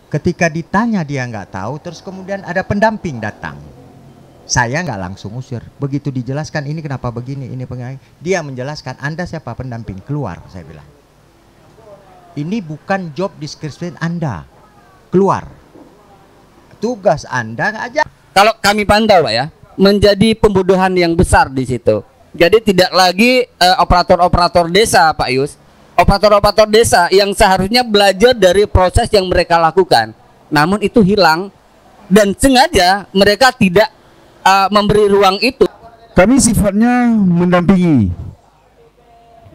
Ketika ditanya dia nggak tahu, terus kemudian ada pendamping datang. Saya nggak langsung usir. Begitu dijelaskan ini kenapa begini, ini pengen. Dia menjelaskan, Anda siapa pendamping? Keluar, saya bilang. Ini bukan job description Anda. Keluar. Tugas Anda aja. Kalau kami pantau Pak ya, menjadi pembodohan yang besar di situ. Jadi tidak lagi operator-operator desa Pak Yus, operator-operator desa yang seharusnya belajar dari proses yang mereka lakukan. Namun itu hilang dan sengaja mereka tidak memberi ruang itu. Kami sifatnya mendampingi,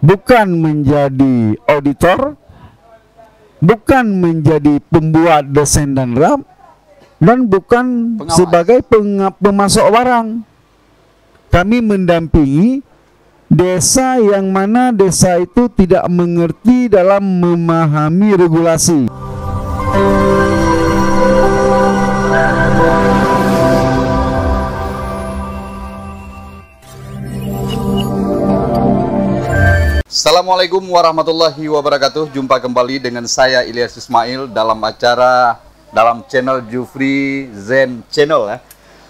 bukan menjadi auditor, bukan menjadi pembuat desain dan ram, dan bukan pengawas sebagai pemasok barang. Kami mendampingi desa yang mana desa itu tidak mengerti dalam memahami regulasi. Assalamualaikum warahmatullahi wabarakatuh. Jumpa kembali dengan saya Ilyas Ismail dalam channel Jufri Zen Channel ya.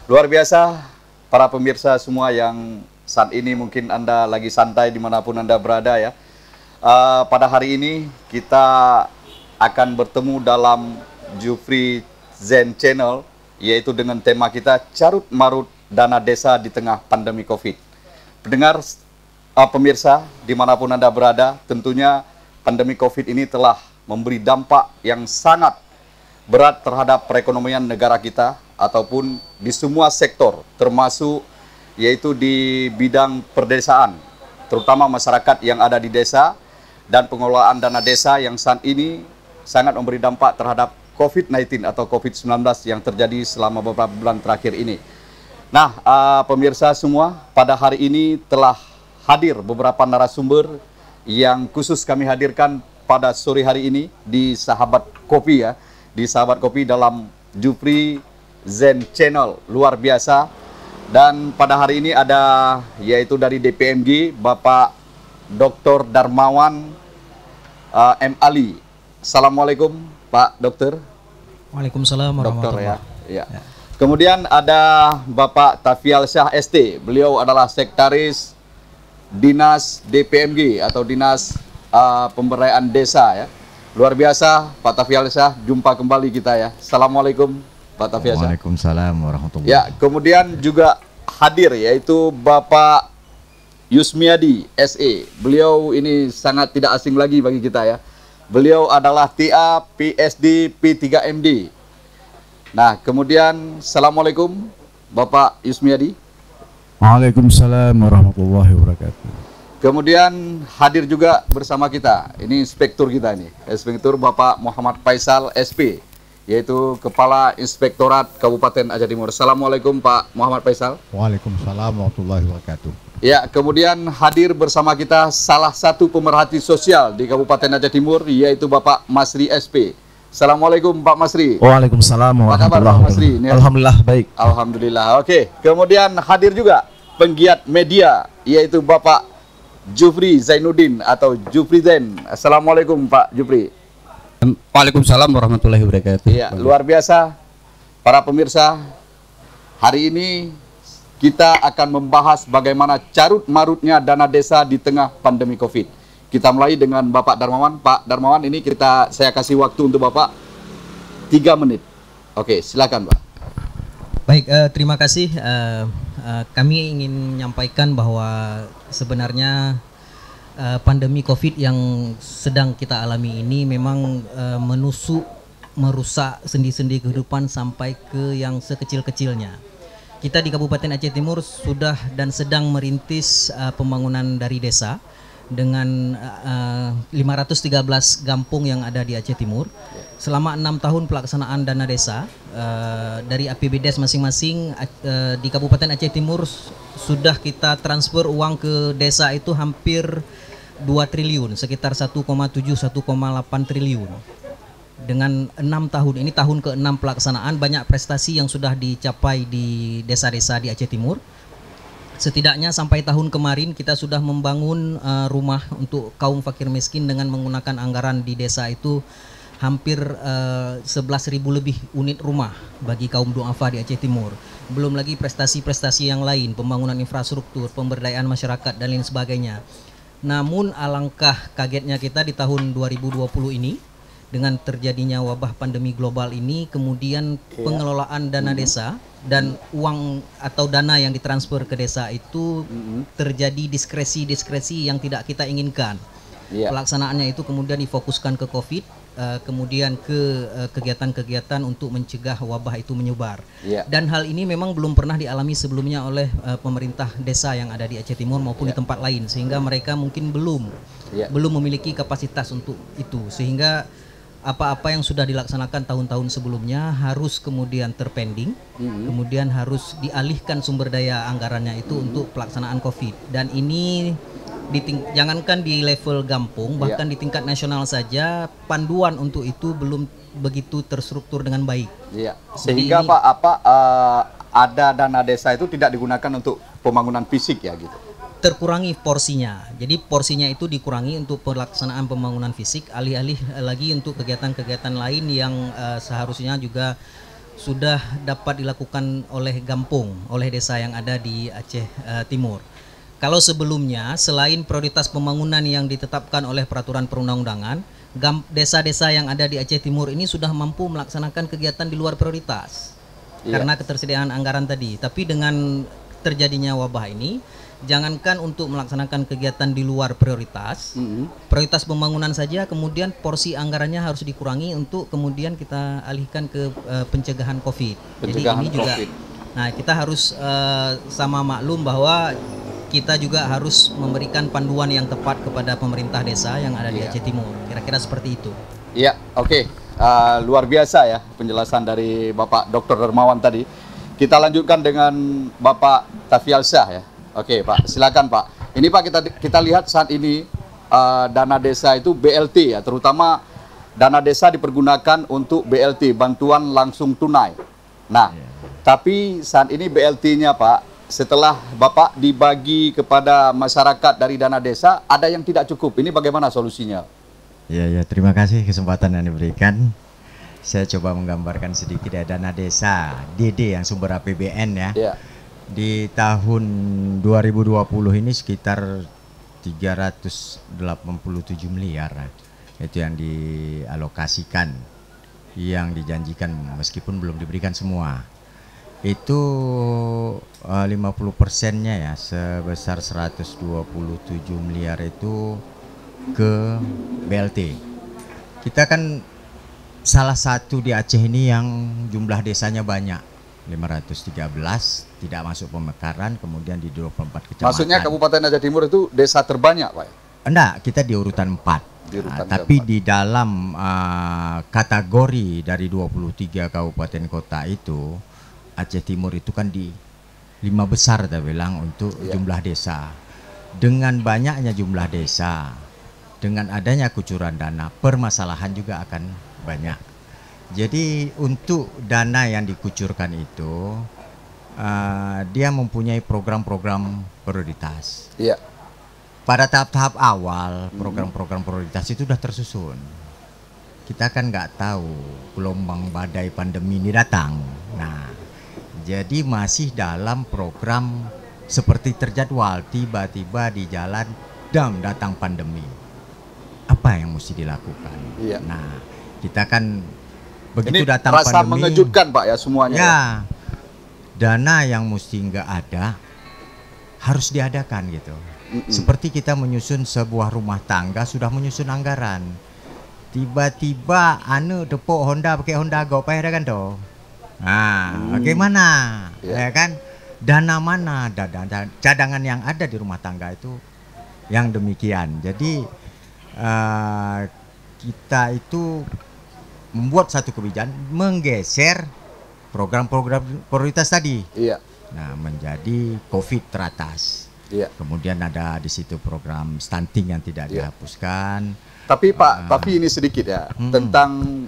Luar biasa para pemirsa semua yang saat ini mungkin Anda lagi santai dimanapun Anda berada ya. Pada hari ini kita akan bertemu dalam Jufri Zen Channel, yaitu dengan tema kita carut marut dana desa di tengah pandemi COVID. Pendengar pemirsa dimanapun Anda berada, tentunya pandemi COVID ini telah memberi dampak yang sangat berat terhadap perekonomian negara kita ataupun di semua sektor, termasuk yaitu di bidang perdesaan, terutama masyarakat yang ada di desa dan pengelolaan dana desa yang saat ini sangat memberi dampak terhadap COVID-19 atau COVID-19 yang terjadi selama beberapa bulan terakhir ini. Nah, pemirsa semua, pada hari ini telah hadir beberapa narasumber yang khusus kami hadirkan pada sore hari ini di Sahabat Kopi ya, di Sahabat Kopi dalam Jufri Zen Channel, luar biasa. Dan pada hari ini ada yaitu dari DPMG Bapak Dr. Darmawan M. Ali. Assalamualaikum Pak Dokter. Waalaikumsalam warahmatullahi wabarakatuh. Ya. Kemudian ada Bapak Tafial Syah ST. Beliau adalah sekretaris Dinas DPMG atau Dinas Pemberdayaan Desa ya. Luar biasa Pak Tafial Syah, jumpa kembali kita ya. Assalamualaikum Pak Tafial Syah. Waalaikumsalam warahmatullahi wabarakatuh. Ya, kemudian juga hadir yaitu Bapak Yusmiadi SE. Beliau ini sangat tidak asing lagi bagi kita ya. Beliau adalah TA PSD P3MD. Nah, kemudian Assalamualaikum Bapak Yusmiadi. Waalaikumsalam warahmatullahi wabarakatuh. Kemudian hadir juga bersama kita, ini inspektur kita ini, Inspektur Bapak Muhammad Faisal SP, yaitu Kepala Inspektorat Kabupaten Aceh Timur. Assalamualaikum Pak Muhammad Faisal. Waalaikumsalam warahmatullahi wabarakatuh. Ya, kemudian hadir bersama kita salah satu pemerhati sosial di Kabupaten Aceh Timur, yaitu Bapak Masri SP. Assalamualaikum Pak Masri. Waalaikumsalam warahmatullahi wabarakatuh. Alhamdulillah baik. Alhamdulillah. Oke. Kemudian hadir juga penggiat media yaitu Bapak Jufri Zainuddin atau Jufri Zen. Assalamualaikum Pak Jufri. Waalaikumsalam warahmatullahi wabarakatuh. Iya, luar biasa para pemirsa. Hari ini kita akan membahas bagaimana carut marutnya dana desa di tengah pandemi COVID. Kita mulai dengan Bapak Darmawan. Pak Darmawan, ini saya kasih waktu untuk Bapak 3 menit. Oke, silakan Pak. Baik, terima kasih. Kami ingin menyampaikan bahwa sebenarnya pandemi COVID yang sedang kita alami ini memang menusuk, merusak sendi-sendi kehidupan sampai ke yang sekecil-kecilnya. Kita di Kabupaten Aceh Timur sudah dan sedang merintis pembangunan dari desa dengan 513 kampung yang ada di Aceh Timur. Selama 6 tahun pelaksanaan dana desa dari APBDes masing-masing di Kabupaten Aceh Timur sudah kita transfer uang ke desa itu hampir 2 triliun, sekitar 1,7-1,8 triliun. Dengan 6 tahun, ini tahun ke-6 pelaksanaan, banyak prestasi yang sudah dicapai di desa-desa di Aceh Timur. Setidaknya sampai tahun kemarin kita sudah membangun rumah untuk kaum fakir miskin dengan menggunakan anggaran di desa itu hampir 11.000 lebih unit rumah bagi kaum duafa di Aceh Timur. Belum lagi prestasi-prestasi yang lain, pembangunan infrastruktur, pemberdayaan masyarakat dan lain sebagainya. Namun alangkah kagetnya kita di tahun 2020 ini dengan terjadinya wabah pandemi global ini, kemudian pengelolaan dana desa dan uang atau dana yang ditransfer ke desa itu terjadi diskresi-diskresi yang tidak kita inginkan. Pelaksanaannya itu kemudian difokuskan ke COVID, kemudian ke kegiatan-kegiatan untuk mencegah wabah itu menyebar. Dan hal ini memang belum pernah dialami sebelumnya oleh pemerintah desa yang ada di Aceh Timur maupun di tempat lain, sehingga mereka mungkin belum memiliki kapasitas untuk itu, sehingga apa-apa yang sudah dilaksanakan tahun-tahun sebelumnya harus kemudian terpending, kemudian harus dialihkan sumber daya anggarannya itu untuk pelaksanaan COVID. Dan ini jangankan di level Gampung, bahkan di tingkat nasional saja panduan untuk itu belum begitu terstruktur dengan baik. Sehingga ini, ada dana desa itu tidak digunakan untuk pembangunan fisik ya gitu. Terkurangi porsinya, jadi porsinya itu dikurangi untuk pelaksanaan pembangunan fisik, alih-alih lagi untuk kegiatan-kegiatan lain yang seharusnya juga sudah dapat dilakukan oleh Gampung, oleh desa yang ada di Aceh Timur. Kalau sebelumnya selain prioritas pembangunan yang ditetapkan oleh peraturan perundang-undangan, desa-desa yang ada di Aceh Timur ini sudah mampu melaksanakan kegiatan di luar prioritas karena ketersediaan anggaran tadi. Tapi dengan terjadinya wabah ini, jangankan untuk melaksanakan kegiatan di luar prioritas, prioritas pembangunan saja, kemudian porsi anggarannya harus dikurangi untuk kemudian kita alihkan ke pencegahan COVID. Jadi ini juga, nah kita harus sama maklum bahwa kita juga harus memberikan panduan yang tepat kepada pemerintah desa yang ada di Aceh Timur. Kira-kira seperti itu. Iya, oke. Luar biasa ya penjelasan dari Bapak Dr. Dermawan tadi. Kita lanjutkan dengan Bapak Tafialsyah ya. Oke Pak, silakan Pak. Ini Pak kita lihat saat ini dana desa itu BLT ya, terutama dana desa dipergunakan untuk BLT, bantuan langsung tunai. Nah, tapi saat ini BLT-nya Pak, setelah Bapak dibagi kepada masyarakat dari dana desa, ada yang tidak cukup. Ini bagaimana solusinya? Ya, terima kasih kesempatan yang diberikan. Saya coba menggambarkan sedikit ya, dana desa DD yang sumber APBN ya. Di tahun 2020 ini sekitar 387 miliar itu yang dialokasikan, yang dijanjikan meskipun belum diberikan semua. Itu 50%-nya ya, sebesar 127 miliar itu ke BLT. Kita kan salah satu di Aceh ini yang jumlah desanya banyak, 513, tidak masuk pemekaran, kemudian di 24 kecamatan. Maksudnya Kabupaten Aceh Timur itu desa terbanyak Pak? Enggak, kita di urutan 4. Tapi di dalam kategori dari 23 kabupaten kota itu, Aceh Timur itu kan di 5 besar kita bilang untuk jumlah desa. Dengan banyaknya jumlah desa, dengan adanya kucuran dana, permasalahan juga akan banyak. Jadi untuk dana yang dikucurkan itu, dia mempunyai program-program prioritas. Pada tahap-tahap awal, program-program prioritas itu sudah tersusun. Kita kan nggak tahu gelombang badai pandemi ini datang. Nah, jadi masih dalam program seperti terjadwal, tiba-tiba di jalan, datang pandemi. Apa yang mesti dilakukan? Nah, kita kan begitu ini datang rasa pandemi, mengejutkan Pak ya semuanya. Ya, dana yang mesti nggak ada harus diadakan gitu. Seperti kita menyusun sebuah rumah tangga, sudah menyusun anggaran. Tiba-tiba tepuk Honda pakai Honda Go, payah kan toh. Nah, bagaimana? Ya kan? Dana mana? Cadangan yang ada di rumah tangga itu yang demikian. Jadi kita itu membuat satu kebijakan menggeser program-program prioritas tadi. Nah, menjadi COVID teratas. Kemudian ada di situ program stunting yang tidak dihapuskan. Tapi Pak, tapi ini sedikit ya tentang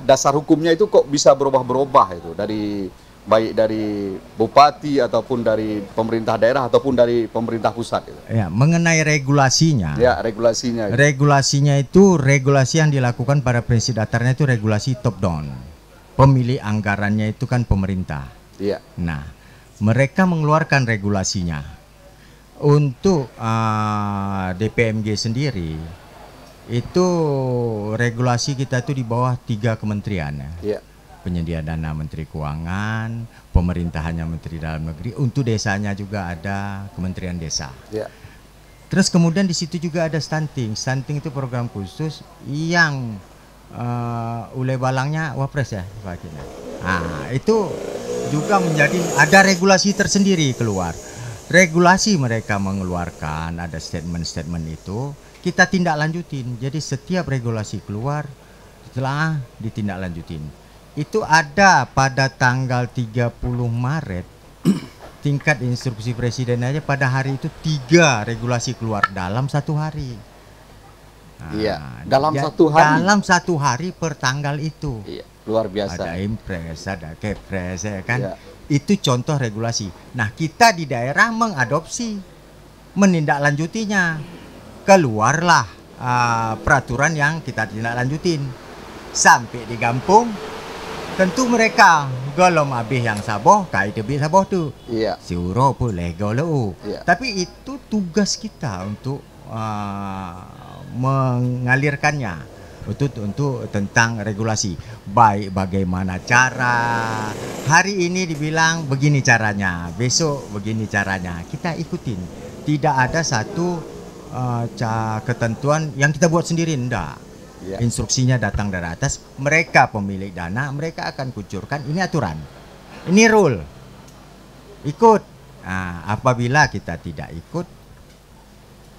dasar hukumnya itu kok bisa berubah-berubah itu dari baik dari bupati ataupun dari pemerintah daerah ataupun dari pemerintah pusat. Ya, mengenai regulasinya. Ya, regulasinya. Regulasinya itu regulasi yang dilakukan pada prinsip dasarnya itu regulasi top down. Pemilik anggarannya itu kan pemerintah. Iya. Nah, mereka mengeluarkan regulasinya. Untuk DPMG sendiri itu regulasi kita itu di bawah 3 kementerian. Iya. Penyedia dana Menteri Keuangan, pemerintahannya Menteri Dalam Negeri, untuk desanya juga ada Kementerian Desa. Ya. Terus kemudian di situ juga ada stunting. Stunting itu program khusus yang ule balangnya Wapres ya, Pak Kina. Nah, itu juga menjadi ada regulasi tersendiri keluar. Regulasi mereka mengeluarkan ada statement-statement itu kita tindak lanjutin. Jadi setiap regulasi keluar setelah ditindaklanjutin. Itu ada pada tanggal 30 Maret tingkat instruksi presiden aja pada hari itu 3 regulasi keluar dalam 1 hari. Nah, iya, dalam 1 hari. Dalam 1 hari per tanggal itu. Iya, luar biasa. Ada impres, ada kepres, ya kan? Iya. Itu contoh regulasi. Nah, kita di daerah mengadopsi, menindaklanjutinya. Keluarlah peraturan yang kita tindaklanjutin. Sampai di kampung tentu mereka golom habis yang saboh, kai tebik saboh tu. Iya. Siuro pun lego lu. Iya. Tapi itu tugas kita untuk mengalirkannya untuk tentang regulasi. Baik bagaimana cara. Hari ini dibilang begini caranya, besok begini caranya. Kita ikutin. Tidak ada satu ketentuan yang kita buat sendiri, enggak. Ya. Instruksinya datang dari atas, mereka pemilik dana, mereka akan kucurkan ini aturan, ini rule, ikut. Nah, apabila kita tidak ikut,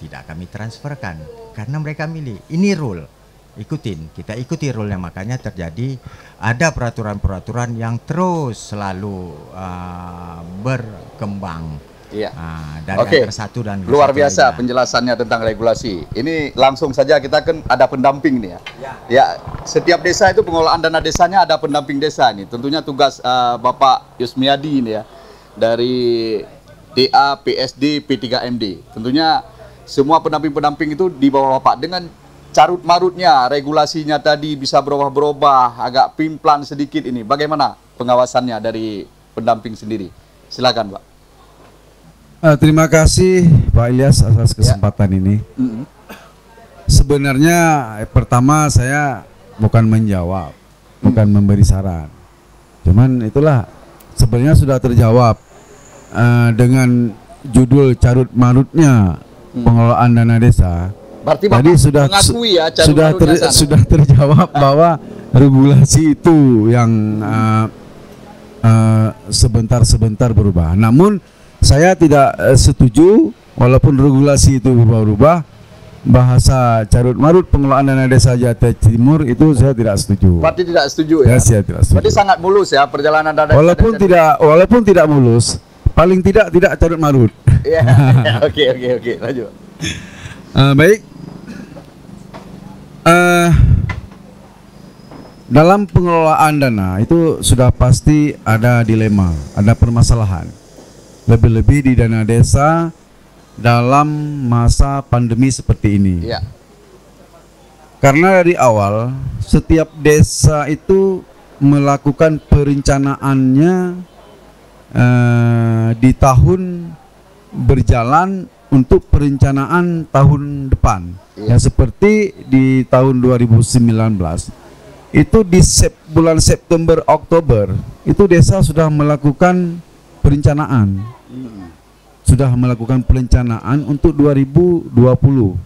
tidak kami transferkan karena mereka milih, ini rule, ikutin, kita ikuti rule-nya. Makanya terjadi ada peraturan-peraturan yang terus selalu berkembang. Iya. Dari antara satu dan luar biasa lainnya. Penjelasannya tentang regulasi. Ini langsung saja kita kan ada pendamping nih ya. Ya, setiap desa itu pengelolaan dana desanya ada pendamping desa nih. Tentunya tugas Bapak Yusmiadi ini ya dari DA, PSD, P3MD. Tentunya semua pendamping-pendamping itu di bawah Bapak dengan carut marutnya regulasinya tadi bisa berubah-berubah, agak pimplan sedikit ini. Bagaimana pengawasannya dari pendamping sendiri? Silakan, Pak. Terima kasih Pak Ilyas atas kesempatan ini. Sebenarnya pertama saya bukan menjawab, bukan memberi saran. Cuman itulah sebenarnya sudah terjawab dengan judul carut marutnya pengelolaan dana desa. Berarti tadi sudah terjawab bahwa regulasi itu yang sebentar-sebentar berubah. Namun saya tidak setuju walaupun regulasi itu berubah-ubah, bahasa carut marut pengelolaan dana desa Jati Timur itu saya tidak setuju. Berarti tidak setuju ya? Saya tidak setuju. Berarti sangat mulus ya perjalanan dana desa. Walaupun tidak mulus, paling tidak carut marut. Iya. Oke, lanjut. Baik. Dalam pengelolaan dana itu sudah pasti ada dilema, ada permasalahan. Lebih-lebih di dana desa dalam masa pandemi seperti ini. Ya. Karena dari awal setiap desa itu melakukan perencanaannya di tahun berjalan untuk perencanaan tahun depan. Ya, seperti di tahun 2019 itu di bulan September Oktober itu desa sudah melakukan perencanaan. Sudah melakukan perencanaan untuk 2020.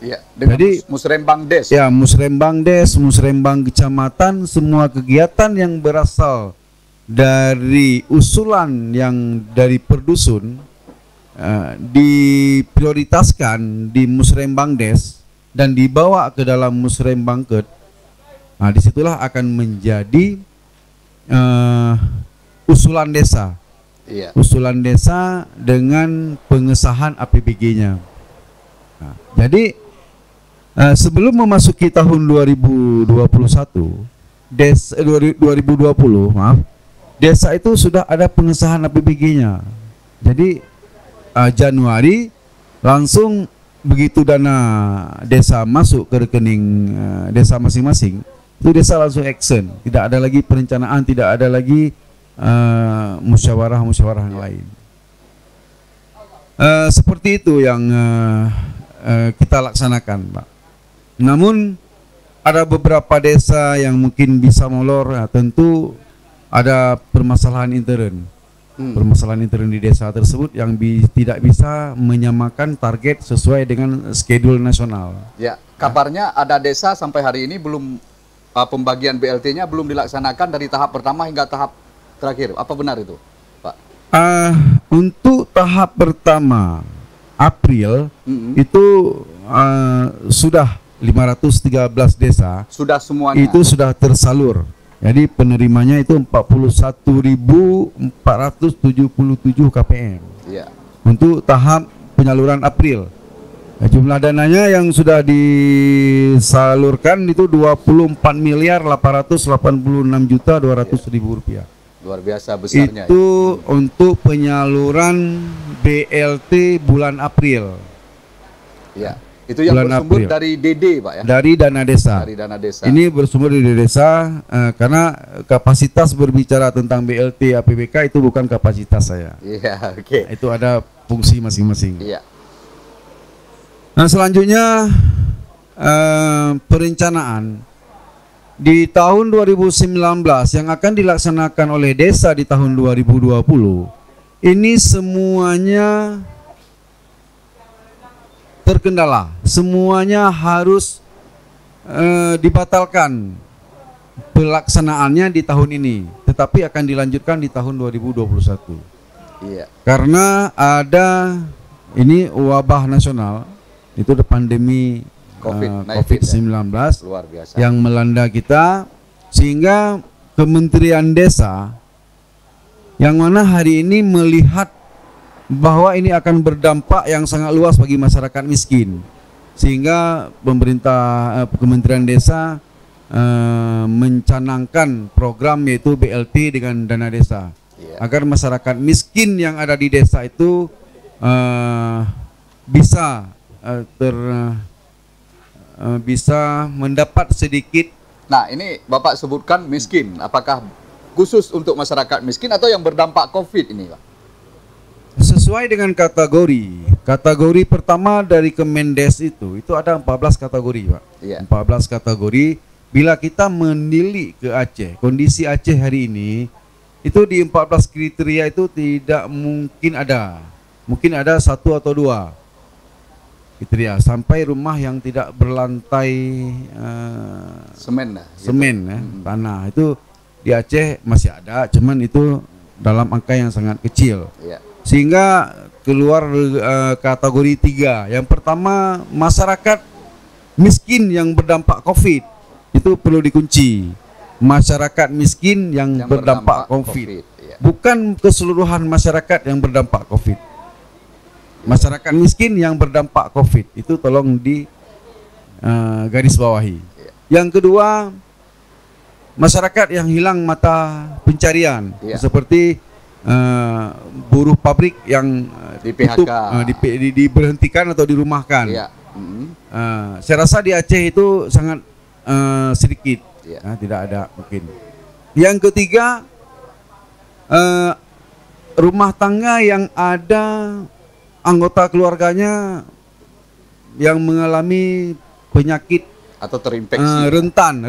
Ya, jadi musrembang des. Ya, musrembang des, musrembang kecamatan, semua kegiatan yang berasal dari usulan yang dari perdusun diprioritaskan di musrembang des dan dibawa ke dalam musrembang ket. Nah, disitulah akan menjadi usulan desa. Iya. Usulan desa dengan pengesahan APBG-nya. Nah, jadi sebelum memasuki tahun 2021, 2020, maaf, desa itu sudah ada pengesahan APBG-nya. Jadi Januari langsung begitu dana desa masuk ke rekening desa masing-masing, itu desa langsung action. Tidak ada lagi perencanaan, tidak ada lagi musyawarah-musyawarah yang lain. Seperti itu yang kita laksanakan, Pak. Namun ada beberapa desa yang mungkin bisa molor, tentu ada permasalahan intern. Permasalahan intern di desa tersebut yang tidak bisa menyamakan target sesuai dengan schedule nasional. Ya, kabarnya ada desa sampai hari ini belum pembagian BLT-nya belum dilaksanakan dari tahap pertama hingga tahap terakhir. Apa benar itu, Pak? Untuk tahap pertama April itu sudah 513 desa sudah semuanya. Itu sudah tersalur. Jadi penerimanya itu 41.477 KPM. Iya. Untuk tahap penyaluran April. Jumlah dananya yang sudah disalurkan itu 24.886.200.000 rupiah. Luar biasa besarnya. Itu untuk penyaluran BLT bulan April. Ya. Itu yang bulan bersumber April. Dari DD, Pak ya? Dari dana desa. Dari dana desa. Ini bersumber dari desa karena kapasitas berbicara tentang BLT APBK itu bukan kapasitas saya. Iya, oke. Itu ada fungsi masing-masing. Iya. Nah, selanjutnya perencanaan di tahun 2019 yang akan dilaksanakan oleh desa di tahun 2020 ini semuanya terkendala, semuanya harus dibatalkan pelaksanaannya di tahun ini, tetapi akan dilanjutkan di tahun 2021. Iya. Karena ada ini wabah nasional, itu ada pandemi COVID-19 luar biasa yang melanda kita, sehingga Kementerian Desa yang mana hari ini melihat bahwa ini akan berdampak yang sangat luas bagi masyarakat miskin, sehingga pemerintah Kementerian Desa mencanangkan program yaitu BLT dengan dana desa, agar masyarakat miskin yang ada di desa itu bisa mendapat sedikit. Nah, ini Bapak sebutkan miskin, apakah khusus untuk masyarakat miskin atau yang berdampak COVID ini, Pak? Sesuai dengan kategori. Kategori pertama dari Kemendes itu ada 14 kategori, Pak. Iya. 14 kategori. Bila kita menilik ke Aceh, kondisi Aceh hari ini itu di 14 kriteria itu tidak mungkin ada. Mungkin ada 1 atau 2 kriteria, sampai rumah yang tidak berlantai semen lah, semen gitu. Tanah itu di Aceh masih ada, cuman itu dalam angka yang sangat kecil. Iya. Sehingga keluar kategori 3. Yang pertama, masyarakat miskin yang berdampak COVID. Itu perlu dikunci. Masyarakat miskin yang berdampak COVID. Iya. Bukan keseluruhan masyarakat yang berdampak COVID. Masyarakat miskin yang berdampak COVID. Itu tolong di garis bawahi. Iya. Yang kedua, masyarakat yang hilang mata pencarian. Iya. Seperti buruh pabrik yang di PHK, tutup, diberhentikan atau dirumahkan. Iya. Saya rasa di Aceh itu sangat sedikit, tidak ada mungkin. Yang ketiga, rumah tangga yang ada anggota keluarganya yang mengalami penyakit atau terinfeksi, rentan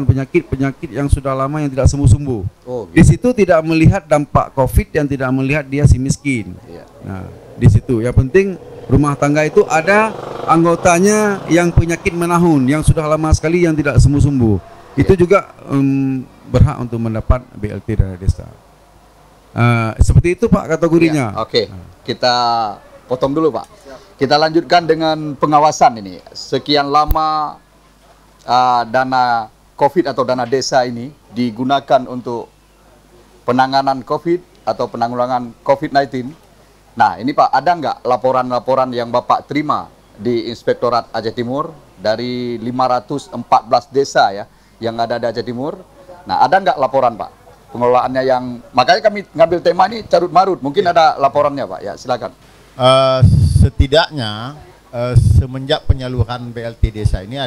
penyakit yang sudah lama yang tidak sembuh-sembuh. Oh, gitu. Di situ tidak melihat dampak COVID dan tidak melihat dia si miskin. Iya. Nah, di situ yang penting rumah tangga itu ada anggotanya yang penyakit menahun yang sudah lama sekali yang tidak sembuh-sembuh. Itu juga berhak untuk mendapat BLT dana desa. Seperti itu, Pak, kategorinya. Ya, oke. Kita potong dulu, Pak. Kita lanjutkan dengan pengawasan ini. Sekian lama dana COVID atau dana desa ini digunakan untuk penanganan COVID atau penanggulangan COVID-19. Nah, ini Pak, ada nggak laporan-laporan yang Bapak terima di Inspektorat Aceh Timur dari 514 desa ya yang ada di Aceh Timur? Nah, ada nggak laporan, Pak? pengelolaannya yang makanya kami ngambil tema ini carut marut. Mungkin ada laporannya Pak. Ya silakan. Setidaknya semenjak penyaluran BLT desa ini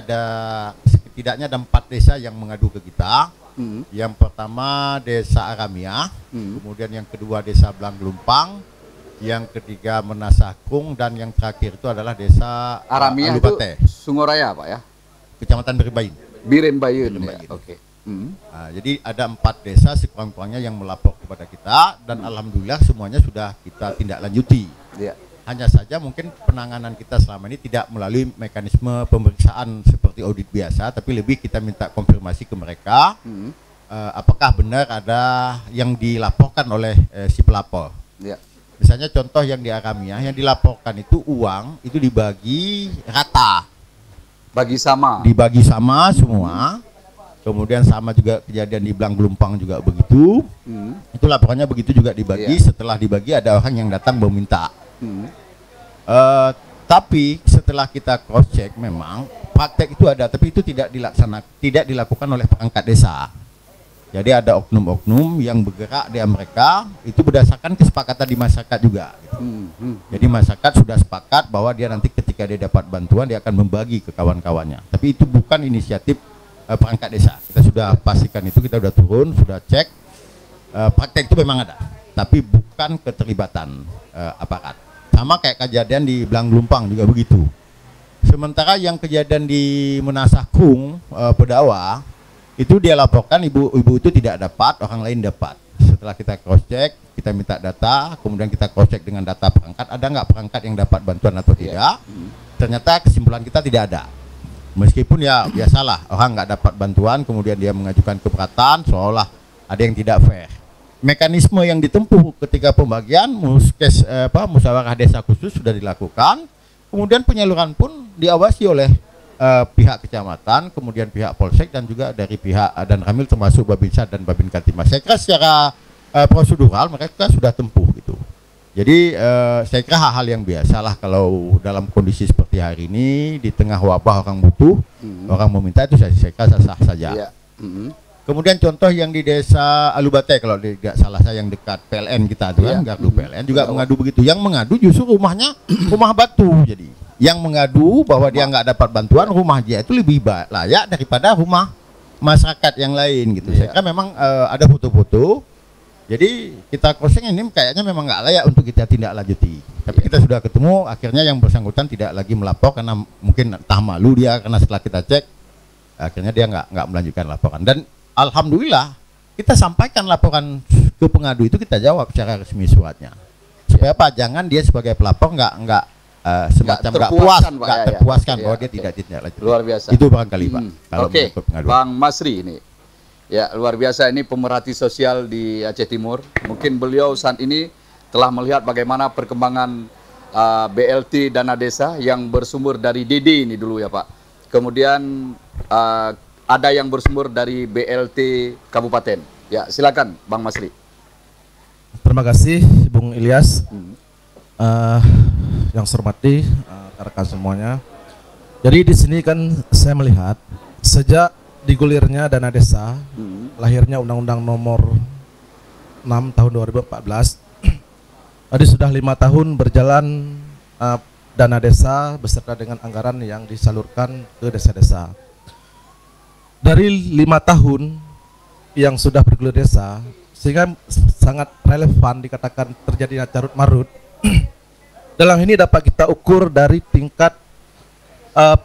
setidaknya ada 4 desa yang mengadu ke kita. Yang pertama desa Aramia, kemudian yang kedua desa Blanggelumpang, yang ketiga Menasakung, dan yang terakhir itu adalah desa Aramia itu Sungoraya Pak ya, Kecamatan Birenbayun. Birenbayun. Ya. Oke. Jadi ada 4 desa sekurang-kurangnya yang melapor kepada kita, dan alhamdulillah semuanya sudah kita tindak lanjuti. Ya. Hanya saja mungkin penanganan kita selama ini tidak melalui mekanisme pemeriksaan seperti audit biasa, tapi lebih kita minta konfirmasi ke mereka apakah benar ada yang dilaporkan oleh si pelapor. Ya. Misalnya contoh yang di Aramia, yang dilaporkan itu uang itu dibagi rata, dibagi sama semua. Kemudian sama juga kejadian di Blanggelumpang juga begitu. Itu laporannya begitu juga dibagi. Setelah dibagi ada orang yang datang meminta. Tapi setelah kita cross check memang praktek itu ada, tapi itu tidak dilakukan oleh perangkat desa. Jadi ada oknum-oknum yang bergerak di mereka, itu berdasarkan kesepakatan di masyarakat juga. Jadi masyarakat sudah sepakat bahwa dia nanti ketika dia dapat bantuan dia akan membagi ke kawan-kawannya. Tapi itu bukan inisiatif perangkat desa. Kita sudah pastikan itu, kita sudah turun, sudah cek. Praktek itu memang ada, tapi bukan keterlibatan aparat. Sama kayak kejadian di Blanggelumpang juga begitu. Sementara yang kejadian di Menasakung, Pedawa, itu dia laporkan ibu itu tidak dapat, orang lain dapat. Setelah kita cross check, kita minta data, kemudian kita cross check dengan data perangkat, ada nggak perangkat yang dapat bantuan atau tidak. Ternyata kesimpulan kita tidak ada. Meskipun ya biasalah orang nggak dapat bantuan, kemudian dia mengajukan keberatan, seolah ada yang tidak fair. Mekanisme yang ditempuh ketika pembagian musyawarah desa khusus sudah dilakukan, kemudian penyaluran pun diawasi oleh pihak kecamatan, kemudian pihak polsek, dan juga dari pihak dan Ramil termasuk Babinsa dan Babin Katimas. Saya kira secara prosedural mereka sudah tempuh gitu. Jadi saya kira hal-hal yang biasalah kalau dalam kondisi seperti hari ini di tengah wabah orang butuh, orang meminta, itu saya kira sah-sah saja. Kemudian contoh yang di desa Alubate, kalau tidak salah saya yang dekat PLN kita itu kan, Gardu PLN juga mengadu begitu. Yang mengadu justru rumahnya rumah batu. Jadi yang mengadu bahwa dia nggak dapat bantuan, rumah dia itu lebih layak daripada rumah masyarakat yang lain gitu. Saya kira memang ada foto-foto. Jadi kita crossing ini kayaknya memang nggak layak untuk kita tindak lanjuti. Tapi kita sudah ketemu, akhirnya yang bersangkutan tidak lagi melapor karena mungkin entah malu dia, karena setelah kita cek akhirnya dia nggak melanjutkan laporan. Dan alhamdulillah kita sampaikan laporan ke pengadu itu, kita jawab secara resmi suratnya. Supaya apa? Jangan dia sebagai pelapor nggak terpuaskan bahwa dia tidak lanjut. Luar biasa. Itu barangkali Pak. Oke, Bang Masri ini. Ya, luar biasa, ini pemerhati sosial di Aceh Timur. Mungkin beliau saat ini telah melihat bagaimana perkembangan BLT dana desa yang bersumber dari DD ini dulu ya Pak. Kemudian ada yang bersumber dari BLT Kabupaten. Ya, silakan Bang Masri. Terima kasih Bung Ilyas. Yang saya hormati rekan semuanya. Jadi di sini kan saya melihat sejak digulirnya dana desa, lahirnya Undang-Undang Nomor 6 tahun 2014. Tadi sudah 5 tahun berjalan dana desa beserta dengan anggaran yang disalurkan ke desa-desa. Dari 5 tahun yang sudah bergulir desa, sehingga sangat relevan dikatakan terjadinya carut marut. Dalam ini dapat kita ukur dari tingkat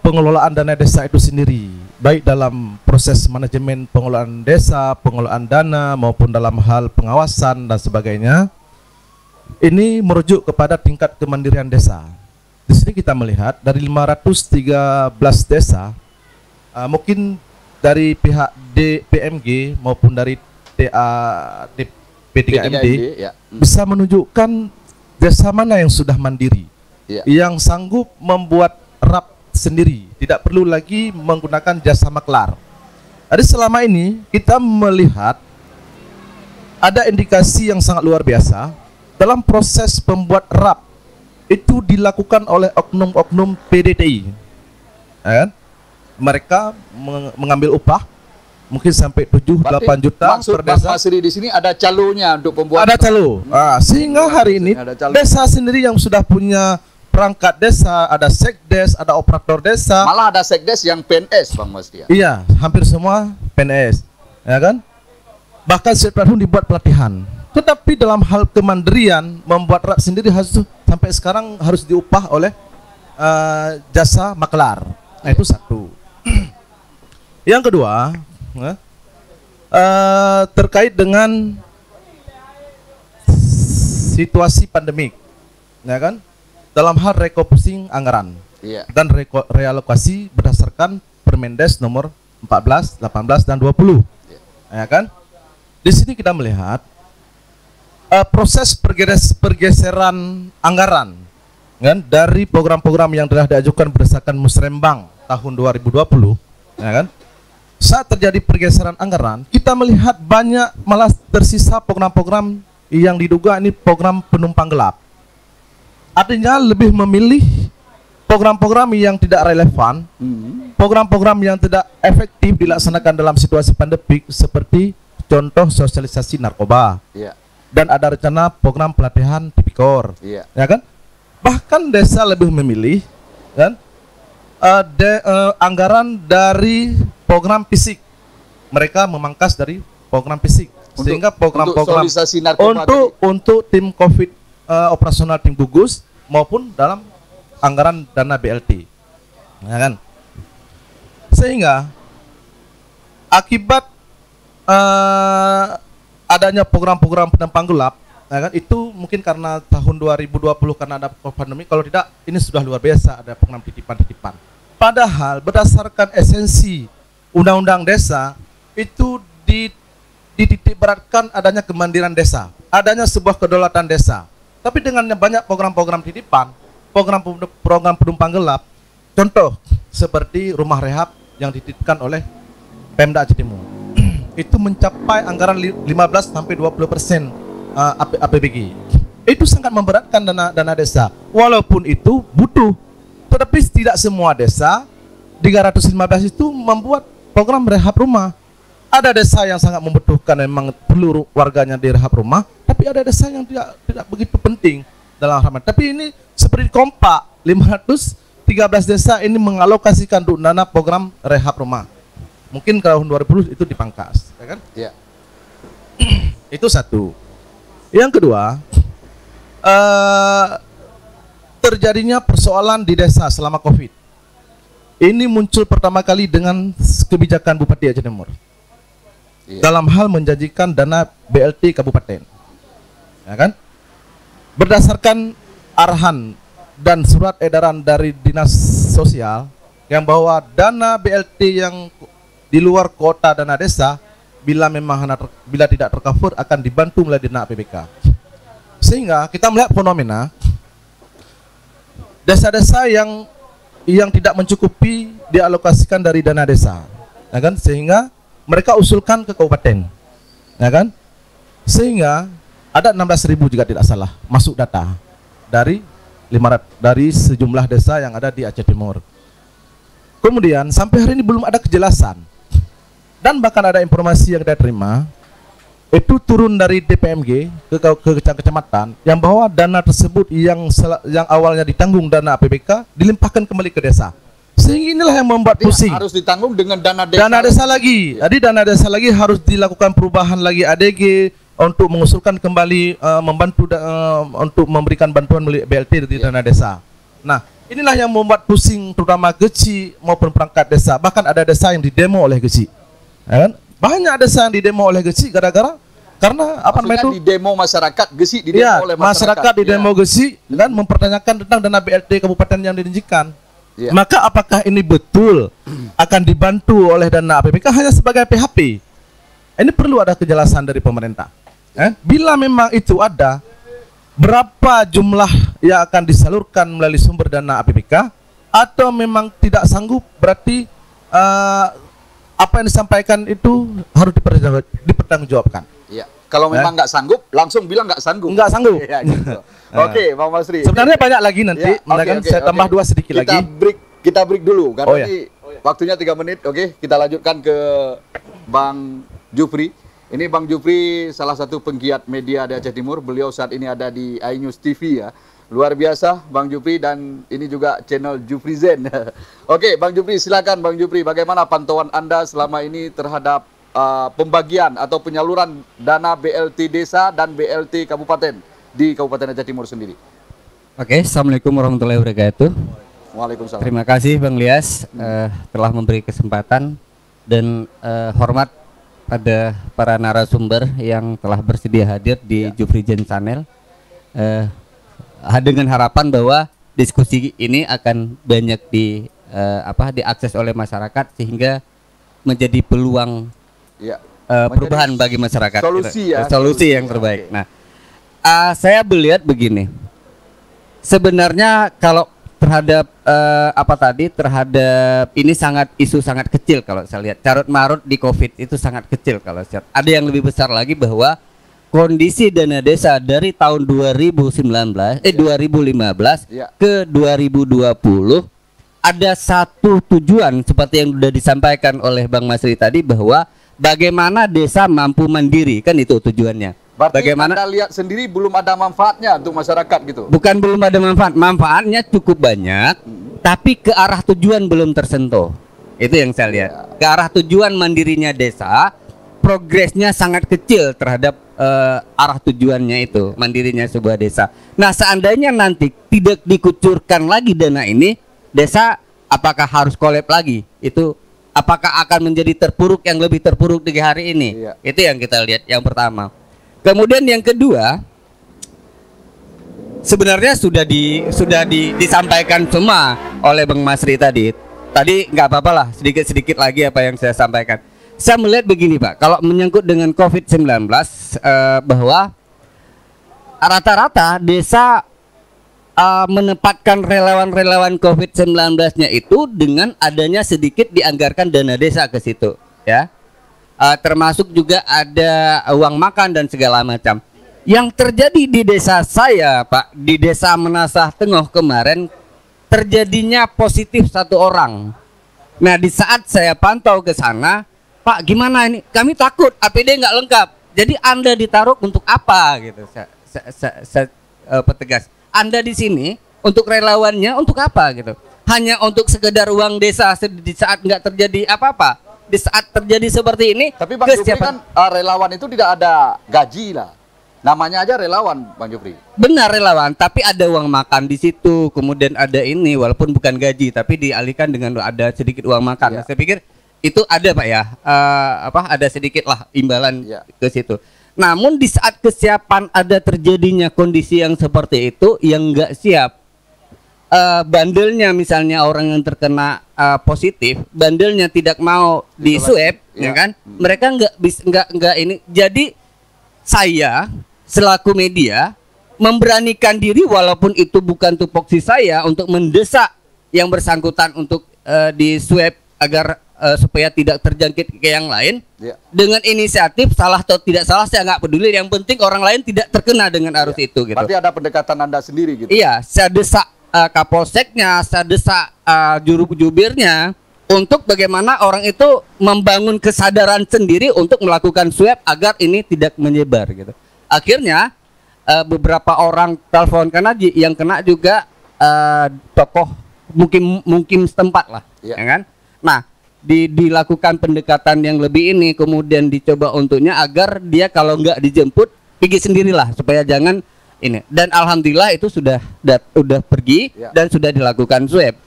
pengelolaan dana desa itu sendiri, baik dalam proses manajemen pengelolaan desa, pengelolaan dana, maupun dalam hal pengawasan dan sebagainya. Ini merujuk kepada tingkat kemandirian desa. Di sini kita melihat dari 513 desa, mungkin dari pihak DPMG maupun dari P3MD bisa menunjukkan desa mana yang sudah mandiri, yang sanggup membuat RAP sendiri, tidak perlu lagi menggunakan jasa maklar. Jadi selama ini kita melihat ada indikasi yang sangat luar biasa dalam proses pembuat RAP itu dilakukan oleh oknum-oknum PDTI. Mereka mengambil upah mungkin sampai 7-8 juta maksud per desa. Bang Masri di sini ada calonya untuk pembuat. Ada calo. Sehingga hari ini Ada calo. desa sendiri yang sudah punya perangkat desa, ada sekdes, ada operator desa. Malah ada sekdes yang PNS, Bang Masri. Iya, hampir semua PNS, ya kan? Bahkan setiap tahun dibuat pelatihan. Tetapi dalam hal kemandirian membuat rak sendiri harus sampai sekarang harus diupah oleh jasa makelar. Nah, itu satu. Yang kedua, terkait dengan situasi pandemik, ya kan? Dalam hal refocusing anggaran dan realokasi berdasarkan Permendes nomor 14, 18 dan 20. Ya kan? Di sini kita melihat proses pergeseran anggaran kan dari program-program yang telah diajukan berdasarkan Musrembang tahun 2020, ya kan? Saat terjadi pergeseran anggaran, kita melihat banyak malah tersisa program-program yang diduga ini program penumpang gelap. Artinya lebih memilih program-program yang tidak relevan, program-program yang tidak efektif dilaksanakan dalam situasi pandemik seperti contoh sosialisasi narkoba, dan ada rencana program pelatihan tipikor, ya kan? Bahkan desa lebih memilih kan anggaran dari program fisik, mereka memangkas dari program fisik sehingga program-program untuk tim COVID operasional tim gugus maupun dalam anggaran dana BLT, ya kan? Sehingga akibat adanya program-program penumpang gelap, ya kan, itu mungkin karena tahun 2020 karena ada pandemi, kalau tidak ini sudah luar biasa ada program titipan-titipan. Padahal berdasarkan esensi Undang-Undang Desa itu dititik beratkan adanya kemandirian desa, adanya sebuah kedaulatan desa. Tapi dengan banyak program-program titipan, program penumpang gelap, contoh seperti rumah rehab yang dititipkan oleh Pemda Aceh Timur, itu mencapai anggaran 15-20% APBG. Itu sangat memberatkan dana desa. Walaupun itu butuh, tetapi tidak semua desa 315 itu membuat program rehab rumah. Ada desa yang sangat membutuhkan, memang perlu warganya direhab rumah, tapi ada desa yang tidak begitu penting dalam hal. Tapi ini seperti kompak, 513 desa ini mengalokasikan dana program rehab rumah. Mungkin tahun 2020 itu dipangkas, ya kan? Iya. Itu satu. Yang kedua, terjadinya persoalan di desa selama COVID. Ini muncul pertama kali dengan kebijakan Bupati Aceh Timur. Dalam hal menjanjikan dana BLT kabupaten, ya kan? Berdasarkan arahan dan surat edaran dari Dinas Sosial yang bahwa dana BLT yang di luar kota dana desa bila tidak tercover akan dibantu melalui dana APBK. Sehingga kita melihat fenomena desa-desa yang tidak mencukupi dialokasikan dari dana desa, ya kan? Sehingga mereka usulkan ke kabupaten, ya kan? Sehingga ada 16.000 jika tidak salah masuk data dari sejumlah desa yang ada di Aceh Timur. Kemudian sampai hari ini belum ada kejelasan, dan bahkan ada informasi yang kita terima itu turun dari DPMG ke kecamatan yang bahwa dana tersebut yang awalnya ditanggung dana APBK dilimpahkan kembali ke desa. Sehingga inilah yang membuat pusing. Harus ditanggung dengan dana desa. Dana desa lagi. Jadi dana desa lagi harus dilakukan perubahan lagi ADG untuk mengusulkan kembali membantu untuk memberikan bantuan melalui BLT di dana desa. Nah, inilah yang membuat pusing terutama Geci maupun perangkat desa. Bahkan ada desa yang didemo oleh Geci. Ya kan? Banyak desa yang didemo oleh Geci karena apa namanya itu? Didemo masyarakat Geci didemo oleh masyarakat didemo Geci dan mempertanyakan tentang dana BLT kabupaten yang dijanjikan. Maka apakah ini betul akan dibantu oleh dana APBK hanya sebagai PHP? Ini perlu ada kejelasan dari pemerintah. Bila memang itu ada, berapa jumlah yang akan disalurkan melalui sumber dana APBK, atau memang tidak sanggup, berarti apa yang disampaikan itu harus dipertanggungjawabkan. Iya. Kalau memang nggak sanggup, langsung bilang nggak sanggup. Nggak sanggup. Ya, gitu. Oke, Bang Masri. Sebenarnya banyak lagi nanti, saya tambah dua sedikit lagi. Kita break dulu karena waktunya 3 menit. Oke, kita lanjutkan ke Bang Jufri. Ini Bang Jufri salah satu penggiat media di Aceh Timur. Beliau saat ini ada di iNews TV ya. Luar biasa Bang Jufri, dan ini juga channel Jufri Zen. Oke, Bang Jufri, silakan Bang Jufri, bagaimana pantauan Anda selama ini terhadap pembagian atau penyaluran dana BLT desa dan BLT kabupaten di Kabupaten Aceh Timur sendiri? Oke, Assalamualaikum warahmatullahi wabarakatuh. Waalaikumsalam. Terima kasih Bang Lias telah memberi kesempatan dan hormat pada para narasumber yang telah bersedia hadir di Jufri Zen Channel. Dengan harapan bahwa diskusi ini akan banyak diakses oleh masyarakat sehingga menjadi peluang perubahan bagi masyarakat. Solusi yang terbaik. Nah, saya melihat begini. Sebenarnya kalau terhadap terhadap ini isu sangat kecil kalau saya lihat. Carut marut di Covid itu sangat kecil kalau saya lihat. Ada yang lebih besar lagi bahwa kondisi dana desa dari tahun 2015 ke 2020 ada satu tujuan seperti yang sudah disampaikan oleh Bang Masri tadi, bahwa bagaimana desa mampu mandiri, kan itu tujuannya. Berarti bagaimana Anda lihat sendiri belum ada manfaatnya untuk masyarakat gitu? Bukan belum ada manfaatnya cukup banyak, tapi ke arah tujuan belum tersentuh. Itu yang saya lihat. Ke arah tujuan mandirinya desa, progresnya sangat kecil terhadap arah tujuannya itu, mandirinya sebuah desa. Nah, seandainya nanti tidak dikucurkan lagi dana ini, desa apakah harus kolab lagi? Itu apakah akan menjadi terpuruk yang lebih terpuruk di hari ini? Itu yang kita lihat yang pertama. Kemudian yang kedua, sebenarnya sudah disampaikan semua oleh Bang Masri tadi. Tadi nggak apa-apa lah, sedikit lagi apa yang saya sampaikan. Saya melihat begini Pak, kalau menyangkut dengan COVID-19, bahwa rata-rata desa menempatkan relawan-relawan COVID-19-nya itu dengan adanya sedikit dianggarkan dana desa ke situ, ya. Termasuk juga ada uang makan dan segala macam. Yang terjadi di desa saya, Pak, di desa Menasah Tengah kemarin terjadinya positif 1 orang. Nah, di saat saya pantau ke sana, Pak, gimana ini? Kami takut APD nggak lengkap. Jadi Anda ditaruh untuk apa gitu? Saya petegas. Anda di sini untuk relawannya untuk apa gitu? Hanya untuk sekedar uang desa di saat nggak terjadi apa-apa. Di saat terjadi seperti ini, tapi Bang Jufri kan relawan itu tidak ada gaji lah. Namanya aja relawan, Bang Jufri. Benar, relawan, tapi ada uang makan di situ, kemudian ada ini walaupun bukan gaji tapi dialihkan dengan ada sedikit uang makan. Saya pikir itu ada Pak ya, ada sedikit lah imbalan ke situ. Namun di saat kesiapan ada terjadinya kondisi yang seperti itu, yang nggak siap, bandelnya misalnya orang yang terkena positif, bandelnya tidak mau di swab, ya kan? Mereka nggak ini. Jadi saya selaku media memberanikan diri walaupun itu bukan tupoksi saya untuk mendesak yang bersangkutan untuk di swab agar supaya tidak terjangkit ke yang lain. Dengan inisiatif salah atau tidak salah saya nggak peduli, yang penting orang lain tidak terkena dengan arus itu gitu. Berarti ada pendekatan Anda sendiri gitu. Iya, saya desak Kapolseknya, saya desak jubirnya untuk bagaimana orang itu membangun kesadaran sendiri untuk melakukan swab agar ini tidak menyebar gitu. Akhirnya beberapa orang teleponkan aja, yang kena juga tokoh mungkin setempat lah, ya kan? Nah, dilakukan pendekatan yang lebih ini, kemudian dicoba untuknya agar dia kalau nggak dijemput pergi sendirilah supaya jangan ini. Dan alhamdulillah itu sudah pergi dan sudah dilakukan swab.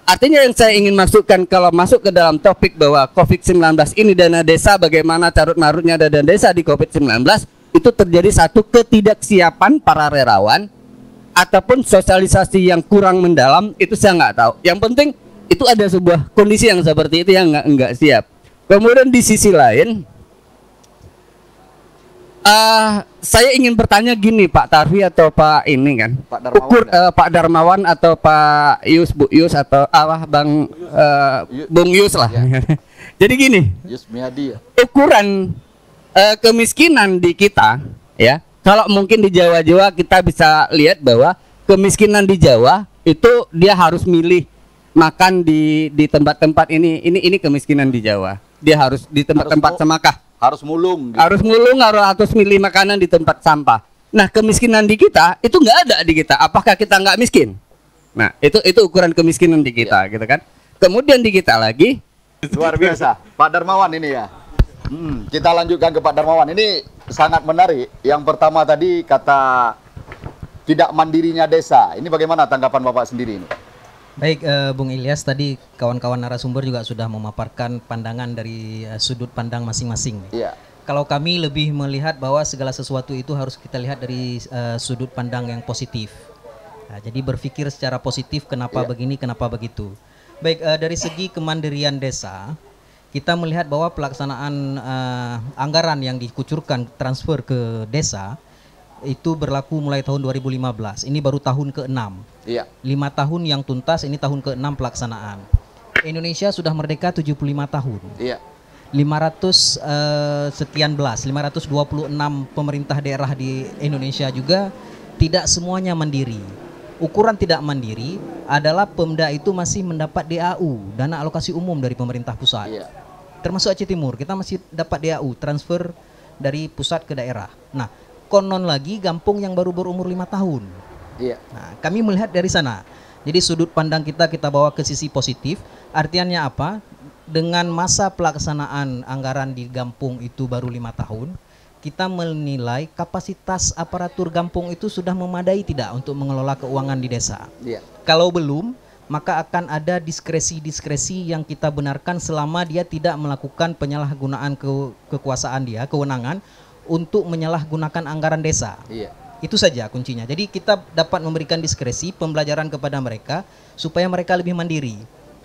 Artinya yang saya ingin masukkan kalau masuk ke dalam topik bahwa COVID-19 ini dana desa, bagaimana carut marutnya dana desa di COVID-19, itu terjadi satu ketidaksiapan para relawan ataupun sosialisasi yang kurang mendalam, itu saya nggak tahu. Yang penting itu ada sebuah kondisi yang seperti itu yang nggak siap. Kemudian di sisi lain, saya ingin bertanya gini Pak Tarfi atau Pak ini kan, Pak Darmawan atau Pak Yus, Bu Yus atau Bung Yus lah. Jadi gini, ukuran kemiskinan di kita, ya, kalau mungkin di Jawa kita bisa lihat bahwa kemiskinan di Jawa itu dia harus milih makan di tempat-tempat ini kemiskinan di Jawa. Dia harus di tempat-tempat semakah. Harus mulung. Gitu. Harus mulung, harus milih makanan di tempat sampah. Nah, kemiskinan di kita itu nggak ada di kita. Apakah kita nggak miskin? Nah, itu ukuran kemiskinan di kita, gitu kan? Kemudian di kita lagi. Luar biasa, Pak Darmawan ini ya. Kita lanjutkan ke Pak Darmawan. Ini sangat menarik. Yang pertama tadi kata tidak mandirinya desa. Ini bagaimana tanggapan Bapak sendiri ini? Baik, Bung Ilyas, tadi kawan-kawan narasumber juga sudah memaparkan pandangan dari sudut pandang masing-masing. Iya. Kalau kami lebih melihat bahwa segala sesuatu itu harus kita lihat dari sudut pandang yang positif. Nah, jadi berpikir secara positif, kenapa begini, kenapa begitu. Baik, dari segi kemandirian desa, kita melihat bahwa pelaksanaan anggaran yang dikucurkan transfer ke desa itu berlaku mulai tahun 2015. Ini baru tahun ke-6. Iya. 5 tahun yang tuntas, ini tahun ke-6 pelaksanaan. Indonesia sudah merdeka 75 tahun. Iya. 526 pemerintah daerah di Indonesia juga tidak semuanya mandiri. Ukuran tidak mandiri adalah Pemda itu masih mendapat DAU, dana alokasi umum dari pemerintah pusat. Iya. Termasuk Aceh Timur, kita masih dapat DAU, transfer dari pusat ke daerah. Nah, konon lagi Gampung yang baru berumur 5 tahun. Iya. Nah, kami melihat dari sana. Jadi sudut pandang kita bawa ke sisi positif. Artinya apa? Dengan masa pelaksanaan anggaran di Gampung itu baru 5 tahun, kita menilai kapasitas aparatur Gampung itu sudah memadai tidak untuk mengelola keuangan di desa. Iya. Kalau belum, maka akan ada diskresi-diskresi yang kita benarkan selama dia tidak melakukan penyalahgunaan kekuasaan dia, kewenangan untuk menyalahgunakan anggaran desa. Iya. Itu saja kuncinya. Jadi kita dapat memberikan diskresi, pembelajaran kepada mereka supaya mereka lebih mandiri.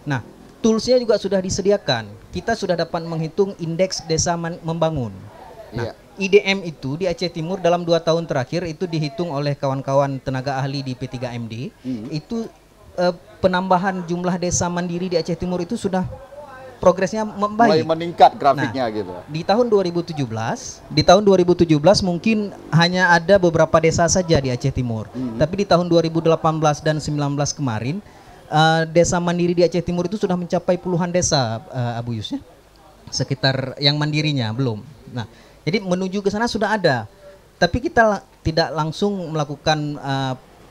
Nah, toolsnya juga sudah disediakan. Kita sudah dapat menghitung indeks desa membangun. Nah, IDM itu di Aceh Timur dalam 2 tahun terakhir itu dihitung oleh kawan-kawan tenaga ahli di P3MD. Itu penambahan jumlah desa mandiri di Aceh Timur itu sudah progresnya mulai membaik. meningkat grafiknya gitu. Di tahun 2017 mungkin hanya ada beberapa desa saja di Aceh Timur. Tapi di tahun 2018 dan 19 kemarin desa mandiri di Aceh Timur itu sudah mencapai puluhan desa, Abu Yus, ya? Sekitar yang mandirinya belum. Nah, jadi menuju ke sana sudah ada. Tapi kita tidak langsung melakukan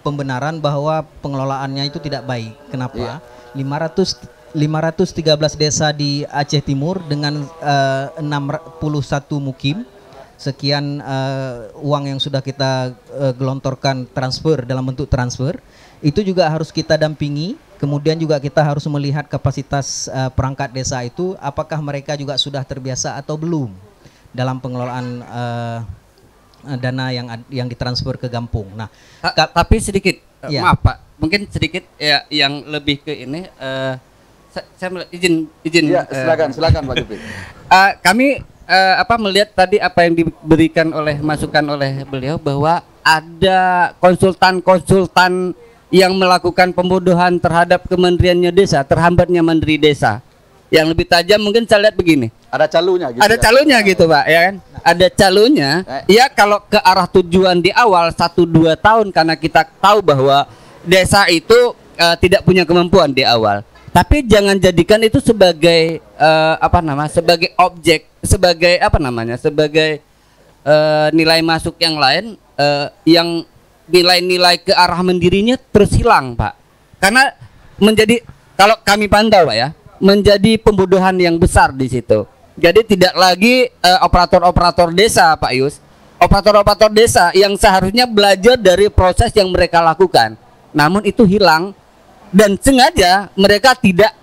pembenaran bahwa pengelolaannya itu tidak baik. Kenapa? 513 desa di Aceh Timur dengan 61 mukim. Sekian uang yang sudah kita gelontorkan transfer dalam bentuk transfer. Itu juga harus kita dampingi. Kemudian juga kita harus melihat kapasitas perangkat desa itu, apakah mereka juga sudah terbiasa atau belum dalam pengelolaan dana yang ditransfer ke Gampung. Nah, tapi sedikit, ya. maaf Pak, mungkin sedikit ya yang lebih ke ini. Saya izin. Ya, silakan Pak Jupri. Kami melihat tadi apa yang diberikan masukan oleh beliau bahwa ada konsultan yang melakukan pembodohan terhadap kementeriannya desa, terhambatnya menteri desa. Yang lebih tajam mungkin saya lihat begini. Ada calonnya gitu. Ada calonnya gitu Pak, ya kan? Ada calonnya. Ya kalau ke arah tujuan di awal 1-2 tahun karena kita tahu bahwa desa itu tidak punya kemampuan di awal. Tapi jangan jadikan itu sebagai sebagai objek, sebagai sebagai nilai masuk yang lain yang nilai-nilai ke arah mendirinya terus hilang, Pak. Karena kalau kami pantau, Pak, ya, menjadi pembodohan yang besar di situ. Jadi tidak lagi operator-operator desa, Pak Yus, operator-operator desa yang seharusnya belajar dari proses yang mereka lakukan. Namun itu hilang. Dan sengaja mereka tidak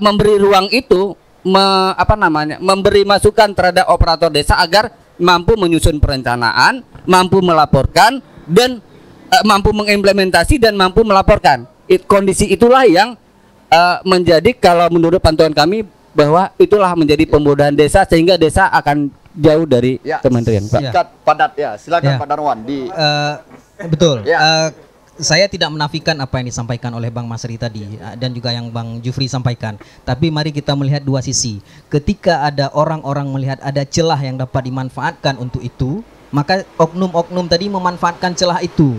memberi ruang itu memberi masukan terhadap operator desa agar mampu menyusun perencanaan, mampu melaporkan dan mampu mengimplementasi dan mampu melaporkan. Kondisi itulah yang menjadi, kalau menurut pantauan kami, bahwa itulah menjadi pembodohan desa sehingga desa akan jauh dari kementerian. Singkat padat ya, silakan Pak Darwan betul. Saya tidak menafikan apa yang disampaikan oleh Bang Masri tadi dan juga yang Bang Jufri sampaikan. Tapi mari kita melihat dua sisi. Ketika ada orang-orang melihat ada celah yang dapat dimanfaatkan untuk itu, maka oknum-oknum tadi memanfaatkan celah itu.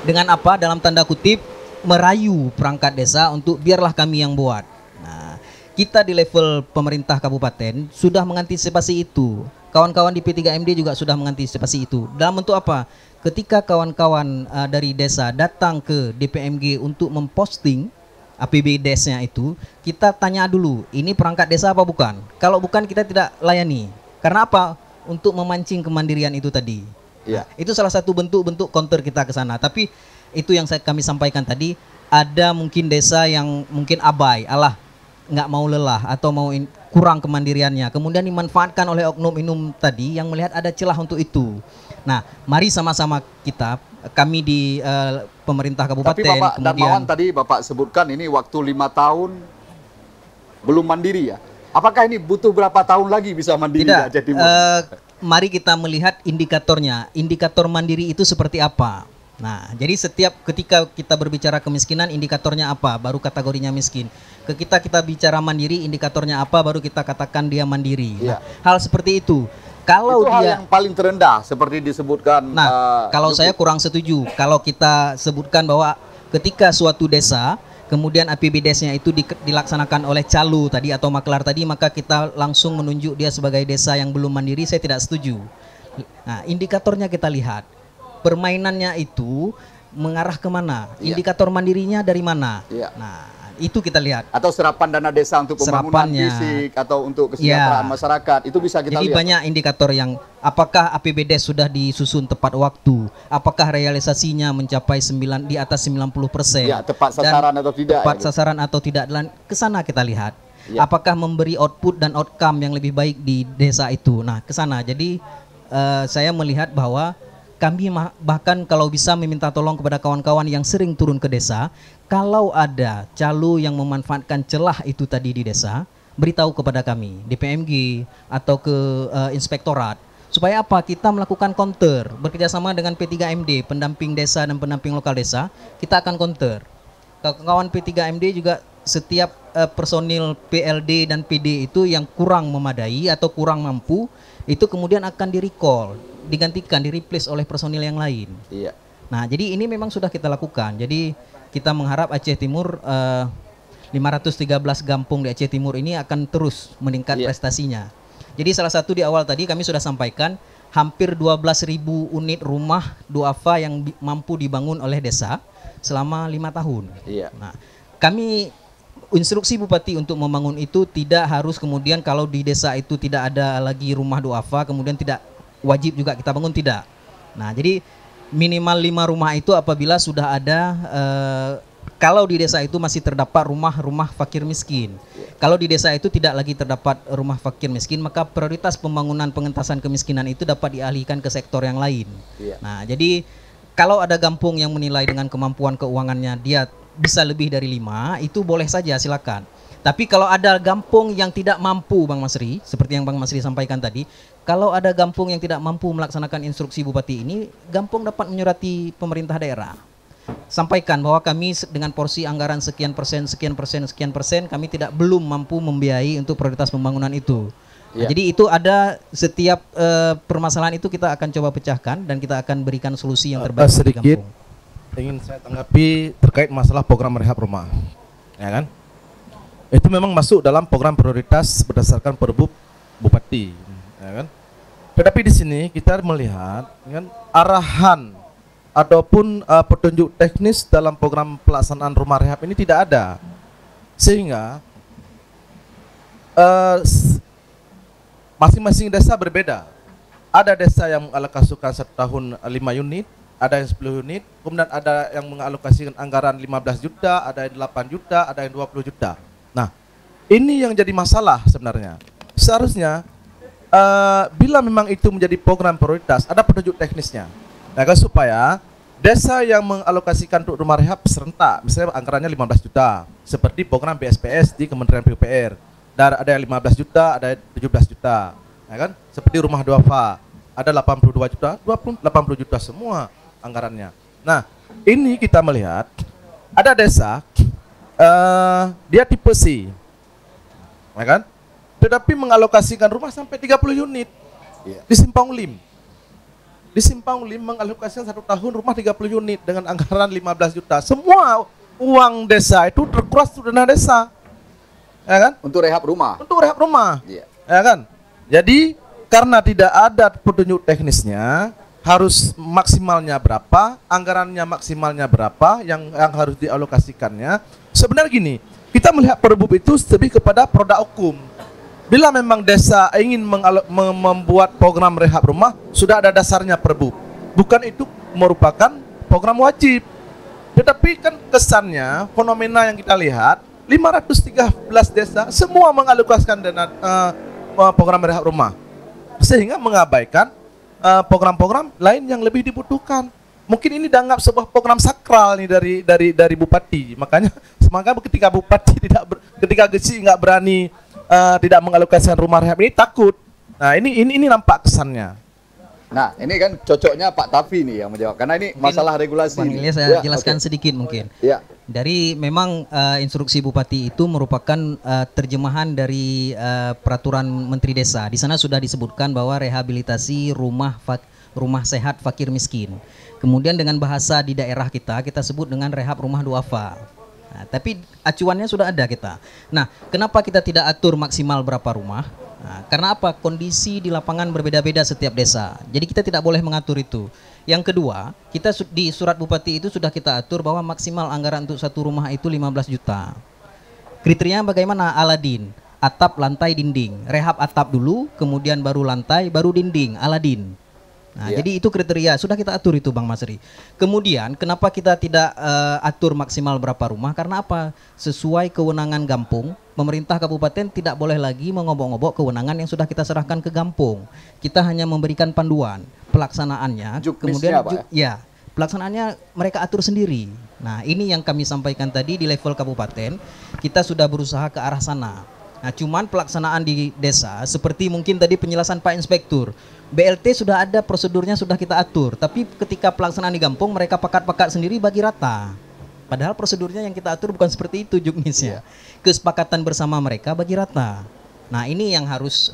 Dengan apa? Dalam tanda kutip, merayu perangkat desa untuk biarlah kami yang buat. Nah, kita di level pemerintah kabupaten sudah mengantisipasi itu. Kawan-kawan di P3MD juga sudah mengantisipasi itu. Dalam bentuk apa? Ketika kawan-kawan dari desa datang ke DPMG untuk memposting APBDes-nya itu, kita tanya dulu, ini perangkat desa apa bukan? Kalau bukan, kita tidak layani. Karena apa? Untuk memancing kemandirian itu tadi. Iya. Nah, itu salah satu bentuk-bentuk counter kita ke sana. Tapi itu yang kami sampaikan tadi, ada mungkin desa yang mungkin abai, alah nggak mau lelah atau mau kurang kemandiriannya, kemudian dimanfaatkan oleh oknum-oknum tadi yang melihat ada celah untuk itu. Nah, mari sama-sama kami di pemerintah kabupaten. Tapi Bapak kemudian Darmawan tadi Bapak sebutkan ini waktu 5 tahun belum mandiri ya. Apakah ini butuh berapa tahun lagi bisa mandiri di Aceh Timur? Mari kita melihat indikatornya. Indikator mandiri itu seperti apa? Nah, jadi setiap ketika kita berbicara kemiskinan, indikatornya apa? Baru kategorinya miskin. Ketika kita bicara mandiri, indikatornya apa? Baru kita katakan dia mandiri. Nah, hal seperti itu. Kalau itu dia hal yang paling terendah seperti disebutkan. Nah, kalau saya kurang setuju. Kalau kita sebutkan bahwa ketika suatu desa kemudian APBDes-nya itu dilaksanakan oleh calu tadi atau maklar tadi, maka kita langsung menunjuk dia sebagai desa yang belum mandiri. Saya tidak setuju. Nah, indikatornya kita lihat. Permainannya itu mengarah kemana? Indikator mandirinya dari mana? Nah, itu kita lihat. Atau serapan dana desa untuk pembangunan fisik atau untuk kesejahteraan masyarakat, itu bisa kita lihat. Jadi banyak indikator yang apakah APBDes sudah disusun tepat waktu, apakah realisasinya mencapai di atas 90%. Ya, tepat sasaran atau tidak. Tepat sasaran atau tidak. Dan ke sana kita lihat. Apakah memberi output dan outcome yang lebih baik di desa itu. Nah, ke sana. Jadi saya melihat bahwa kami bahkan kalau bisa meminta tolong kepada kawan-kawan yang sering turun ke desa, kalau ada calu yang memanfaatkan celah itu tadi di desa, beritahu kepada kami, DPMG atau ke inspektorat. Supaya apa? Kita melakukan counter, bekerjasama dengan P3MD, pendamping desa dan pendamping lokal desa, kita akan counter. Kawan P3MD juga setiap personil PLD dan PD itu yang kurang memadai atau kurang mampu, itu kemudian akan di-recall, digantikan, di-replace oleh personil yang lain. Iya. Nah, jadi ini memang sudah kita lakukan. Jadi kita mengharap Aceh Timur 513 kampung di Aceh Timur ini akan terus meningkat prestasinya. Jadi salah satu di awal tadi kami sudah sampaikan hampir 12.000 unit rumah duafa yang mampu dibangun oleh desa selama 5 tahun. Iya. Nah, kami instruksi Bupati untuk membangun itu tidak harus kemudian kalau di desa itu tidak ada lagi rumah duafa kemudian tidak wajib juga kita bangun, tidak. Nah, jadi minimal 5 rumah itu apabila sudah ada kalau di desa itu masih terdapat rumah-rumah fakir miskin. Kalau di desa itu tidak lagi terdapat rumah fakir miskin, maka prioritas pembangunan pengentasan kemiskinan itu dapat dialihkan ke sektor yang lain. Nah, jadi kalau ada kampung yang menilai dengan kemampuan keuangannya dia bisa lebih dari 5, itu boleh saja, silakan. Tapi kalau ada kampung yang tidak mampu, Bang Masri, seperti yang Bang Masri sampaikan tadi, kalau ada kampung yang tidak mampu melaksanakan instruksi Bupati ini, kampung dapat menyurati pemerintah daerah. Sampaikan bahwa kami dengan porsi anggaran sekian persen, kami belum mampu membiayai untuk prioritas pembangunan itu. Nah, jadi itu ada setiap permasalahan itu kita akan coba pecahkan dan kita akan berikan solusi yang terbaik bagi kampung. Ingin saya tanggapi terkait masalah program rehab rumah, ya kan? Itu memang masuk dalam program prioritas berdasarkan Perbup Bupati, ya kan? Tetapi di sini kita melihat, kan, arahan ataupun petunjuk teknis dalam program pelaksanaan rumah rehab ini tidak ada, sehingga masing-masing desa berbeda. Ada desa yang mengalokasikan 1 tahun 5 unit. Ada yang 10 unit, kemudian ada yang mengalokasikan anggaran 15 juta, ada yang 8 juta, ada yang 20 juta. Nah, ini yang jadi masalah sebenarnya. Seharusnya, bila memang itu menjadi program prioritas, ada petunjuk teknisnya. Nah, supaya desa yang mengalokasikan untuk rumah rehab serentak, misalnya anggarannya 15 juta, seperti program BSPS di Kementerian PUPR. Dan ada yang 15 juta, ada yang 17 juta. Ya kan? Seperti rumah duafa, ada 82 juta, 80 juta semua anggarannya. Nah, ini kita melihat ada desa dia tipe C, ya kan? Tetapi mengalokasikan rumah sampai 30 unit di Simpang Lim. Di Simpang Lim mengalokasikan 1 tahun rumah 30 unit dengan anggaran 15 juta. Semua uang desa itu terkuras untuk dana desa, ya kan? Untuk rehab rumah. Untuk rehab rumah, Iya. ya kan? Jadi karena tidak ada petunjuk teknisnya, harus maksimalnya berapa, anggarannya maksimalnya berapa yang harus dialokasikannya. Sebenarnya gini, kita melihat Perbub itu lebih kepada produk hukum. Bila memang desa ingin membuat program rehab rumah, sudah ada dasarnya Perbub. Bukan itu merupakan program wajib. Tetapi kan kesannya, fenomena yang kita lihat, 513 desa semua mengalokasikan dana program rehab rumah, sehingga mengabaikan program-program lain yang lebih dibutuhkan. Mungkin ini dianggap sebuah program sakral nih dari bupati. Makanya ketika bupati ketika Gesi nggak berani tidak mengalokasikan rumah rehab ini, takut. Nah, ini nampak kesannya. Nah, ini kan cocoknya Pak Tafi nih yang menjawab, karena ini masalah regulasi. Bang Ilyas, saya jelaskan sedikit mungkin. Ya. Dari memang instruksi bupati itu merupakan terjemahan dari peraturan Menteri Desa. Di sana sudah disebutkan bahwa rehabilitasi rumah sehat fakir miskin. Kemudian dengan bahasa di daerah kita sebut dengan rehab rumah duafa. Nah, tapi acuannya sudah ada kita. Nah, kenapa kita tidak atur maksimal berapa rumah? Nah, karena apa? Kondisi di lapangan berbeda-beda setiap desa. Jadi kita tidak boleh mengatur itu. Yang kedua, kita di surat bupati itu sudah kita atur bahwa maksimal anggaran untuk satu rumah itu 15 juta. Kriterianya bagaimana? Aladin, atap, lantai, dinding. Rehab atap dulu, kemudian baru lantai, baru dinding, Aladin. Nah, jadi itu kriteria, sudah kita atur itu Bang Masri. Kemudian kenapa kita tidak atur maksimal berapa rumah? Karena apa? Sesuai kewenangan Gampung, pemerintah kabupaten tidak boleh lagi mengobok-ngobok kewenangan yang sudah kita serahkan ke Gampung. Kita hanya memberikan panduan, pelaksanaannya, kemudian pelaksanaannya mereka atur sendiri. Nah, ini yang kami sampaikan tadi di level kabupaten, kita sudah berusaha ke arah sana. Nah, cuman pelaksanaan di desa seperti mungkin tadi penjelasan Pak Inspektur, BLT sudah ada prosedurnya, sudah kita atur, tapi ketika pelaksanaan di Gampung mereka pakat-pakat sendiri bagi rata. Padahal prosedurnya yang kita atur bukan seperti itu juknisnya. Kesepakatan bersama mereka bagi rata. Nah, ini yang harus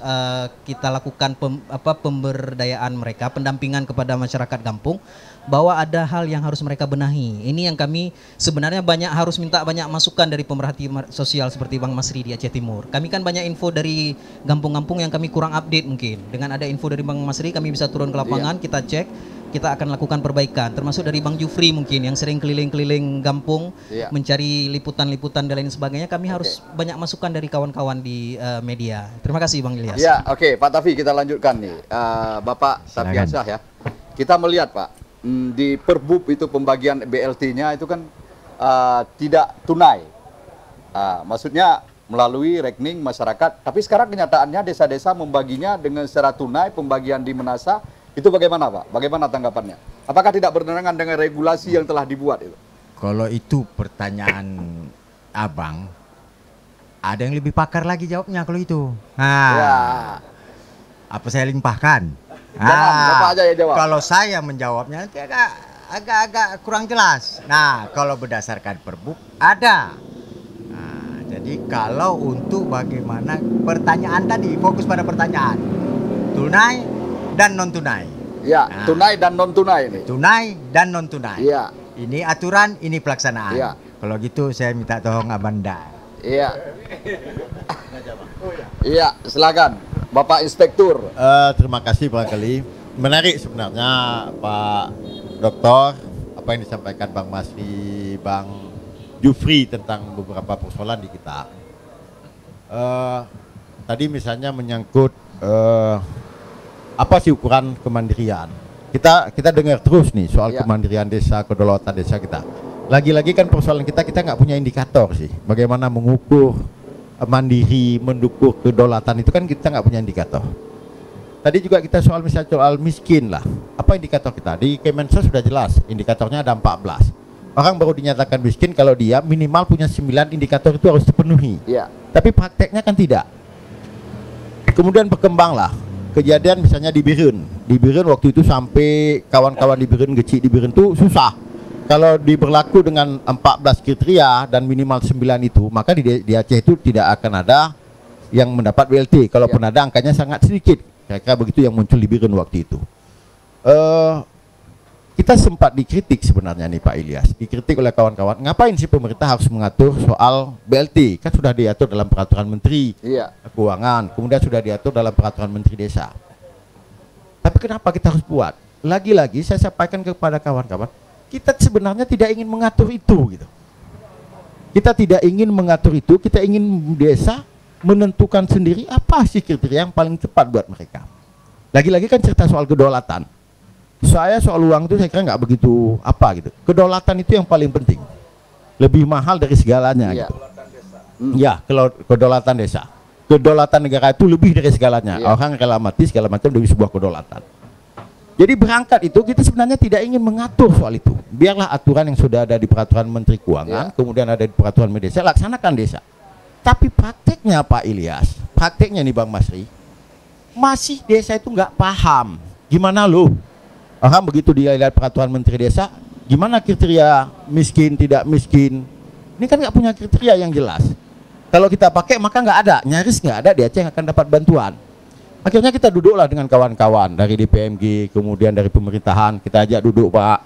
kita lakukan pemberdayaan mereka, pendampingan kepada masyarakat Gampung, bahwa ada hal yang harus mereka benahi. Ini yang kami sebenarnya harus minta banyak masukan dari pemerhati sosial seperti Bang Masri di Aceh Timur. Kami kan banyak info dari Gampung-Gampung yang kami kurang update mungkin. Dengan ada info dari Bang Masri, kami bisa turun ke lapangan, kita cek, kita akan lakukan perbaikan. Termasuk dari Bang Jufri mungkin yang sering keliling-keliling Gampung, mencari liputan-liputan dan lain sebagainya. Kami harus banyak masukan dari kawan-kawan di media. Terima kasih Bang Ilyas. Ya, oke, Pak Tafi, kita lanjutkan nih. Bapak Tafiansyah ya. Kita melihat Pak, di Perbub itu pembagian BLT-nya itu kan tidak tunai. Maksudnya melalui rekening masyarakat. Tapi sekarang kenyataannya desa-desa membaginya dengan secara tunai, pembagian di Menasa. Itu bagaimana Pak? Bagaimana tanggapannya? Apakah tidak bertentangan dengan regulasi yang telah dibuat itu? Kalau itu pertanyaan Abang, ada yang lebih pakar lagi jawabnya kalau itu. Nah, apa saya limpahkan? Bapak aja ya jawab. Kalau saya menjawabnya nanti agak kurang jelas. Nah, kalau berdasarkan Perbub ada. Nah, jadi kalau untuk bagaimana pertanyaan tadi, fokus pada pertanyaan tunai dan non tunai. Ya, tunai dan non tunai ini. Tunai dan non tunai. Iya. Ini aturan, ini pelaksanaan. Iya. Kalau gitu saya minta tolong Abanda. Iya. Iya, silakan Bapak Inspektur. Terima kasih barangkali. Menarik sebenarnya Pak Doktor apa yang disampaikan Bang Masri, Bang Jufri tentang beberapa persoalan di kita. Tadi misalnya menyangkut apa sih ukuran kemandirian? Kita dengar terus nih soal kemandirian desa, kedaulatan desa kita. Lagi-lagi kan persoalan kita nggak punya indikator sih. Bagaimana mengukur mandiri, mendukung kedaulatan itu kan kita nggak punya indikator. Tadi juga kita misalnya soal miskin lah. Apa indikator kita? Di Kemensos sudah jelas, indikatornya ada 14. Orang baru dinyatakan miskin kalau dia minimal punya 9 indikator itu harus dipenuhi. Iya. Tapi prakteknya kan tidak. Kemudian berkembanglah kejadian misalnya di Birun. Di Birun waktu itu sampai kawan-kawan di Birun, Geci di Birun itu susah. Kalau diberlaku dengan 14 kriteria dan minimal 9 itu, maka di Aceh itu tidak akan ada yang mendapat BLT. Kalaupun ada, angkanya sangat sedikit. Kira-kira begitu yang muncul di Birun waktu itu. kita sempat dikritik sebenarnya nih Pak Ilyas, dikritik oleh kawan-kawan, ngapain sih pemerintah harus mengatur soal BLT? Kan sudah diatur dalam peraturan Menteri Keuangan, kemudian sudah diatur dalam peraturan Menteri Desa. Tapi kenapa kita harus buat? Lagi-lagi saya sampaikan kepada kawan-kawan, kita sebenarnya tidak ingin mengatur itu gitu. Kita tidak ingin mengatur itu, kita ingin desa menentukan sendiri apa sih kriteria yang paling tepat buat mereka. Lagi-lagi kan cerita soal kedaulatan. Saya soal uang itu saya kira nggak begitu apa gitu. Kedaulatan itu yang paling penting, lebih mahal dari segalanya. Gitu. Ya, kalau kedaulatan desa, kedaulatan negara itu lebih dari segalanya. Orang rela mati segala macam demi sebuah kedaulatan. Jadi berangkat itu kita sebenarnya tidak ingin mengatur soal itu. Biarlah aturan yang sudah ada di peraturan Menteri Keuangan, kemudian ada di peraturan Menteri Desa, laksanakan desa. Tapi prakteknya Pak Ilyas, prakteknya nih Bang Masri, masih desa itu nggak paham. Gimana loh? Orang begitu dia lihat peraturan Menteri Desa, gimana kriteria miskin, tidak miskin? Ini kan nggak punya kriteria yang jelas. Kalau kita pakai maka nggak ada, nyaris nggak ada di Aceh yang akan dapat bantuan. Akhirnya kita duduklah dengan kawan-kawan dari DPMG, kemudian dari pemerintahan, kita ajak duduk Pak,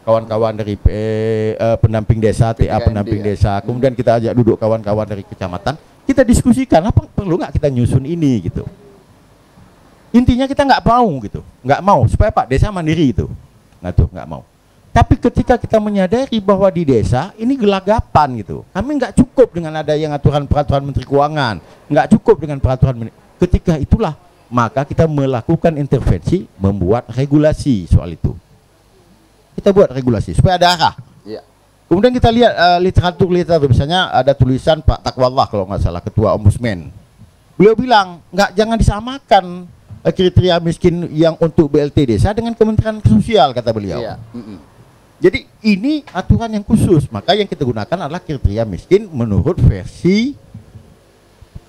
kawan-kawan dari pendamping desa, TA pendamping desa, kemudian kita ajak duduk kawan-kawan dari kecamatan, kita diskusikan apa perlu nggak kita nyusun ini gitu. Intinya kita nggak mau gitu, nggak mau supaya Pak desa mandiri itu, nggak mau. Tapi ketika kita menyadari bahwa di desa ini gelagapan gitu, kami nggak cukup dengan ada yang aturan peraturan Menteri Keuangan, nggak cukup dengan peraturan. Ketika itulah maka kita melakukan intervensi, membuat regulasi soal itu. Kita buat regulasi supaya ada arah. Kemudian kita lihat literatur, misalnya ada tulisan Pak Takwallah kalau nggak salah, Ketua Ombudsman. Beliau bilang jangan disamakan kriteria miskin yang untuk BLT desa dengan Kementerian Sosial, kata beliau. Jadi ini aturan yang khusus, maka yang kita gunakan adalah kriteria miskin menurut versi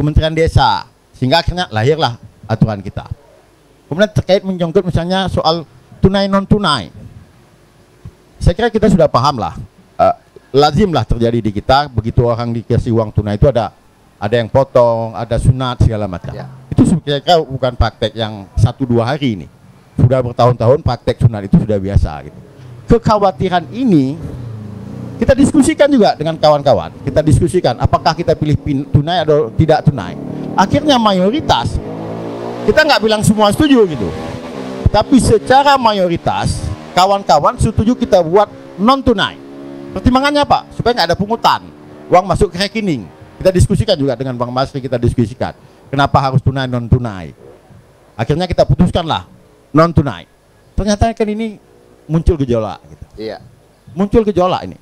Kementerian Desa, sehingga akhirnya lahirlah aturan kita. Kemudian terkait menjongkot misalnya soal tunai non tunai, saya kira kita sudah paham lah, lazimlah terjadi di kita begitu orang dikasih uang tunai itu ada yang potong, ada sunat segala macam. Itu sebenarnya bukan praktek yang 1-2 hari ini, sudah bertahun-tahun praktek sunat itu sudah biasa gitu. Kekhawatiran ini kita diskusikan juga dengan kawan-kawan, kita diskusikan apakah kita pilih tunai atau tidak tunai. Akhirnya mayoritas, kita nggak bilang semua setuju gitu, tapi secara mayoritas kawan-kawan setuju kita buat non tunai. Pertimbangannya apa? Supaya nggak ada pungutan, uang masuk ke rekening. Kita diskusikan juga dengan Bang Masri, kita diskusikan kenapa harus tunai non tunai. Akhirnya kita putuskanlah non tunai. Ternyata kan ini muncul gejolak gitu. Muncul gejolak ini.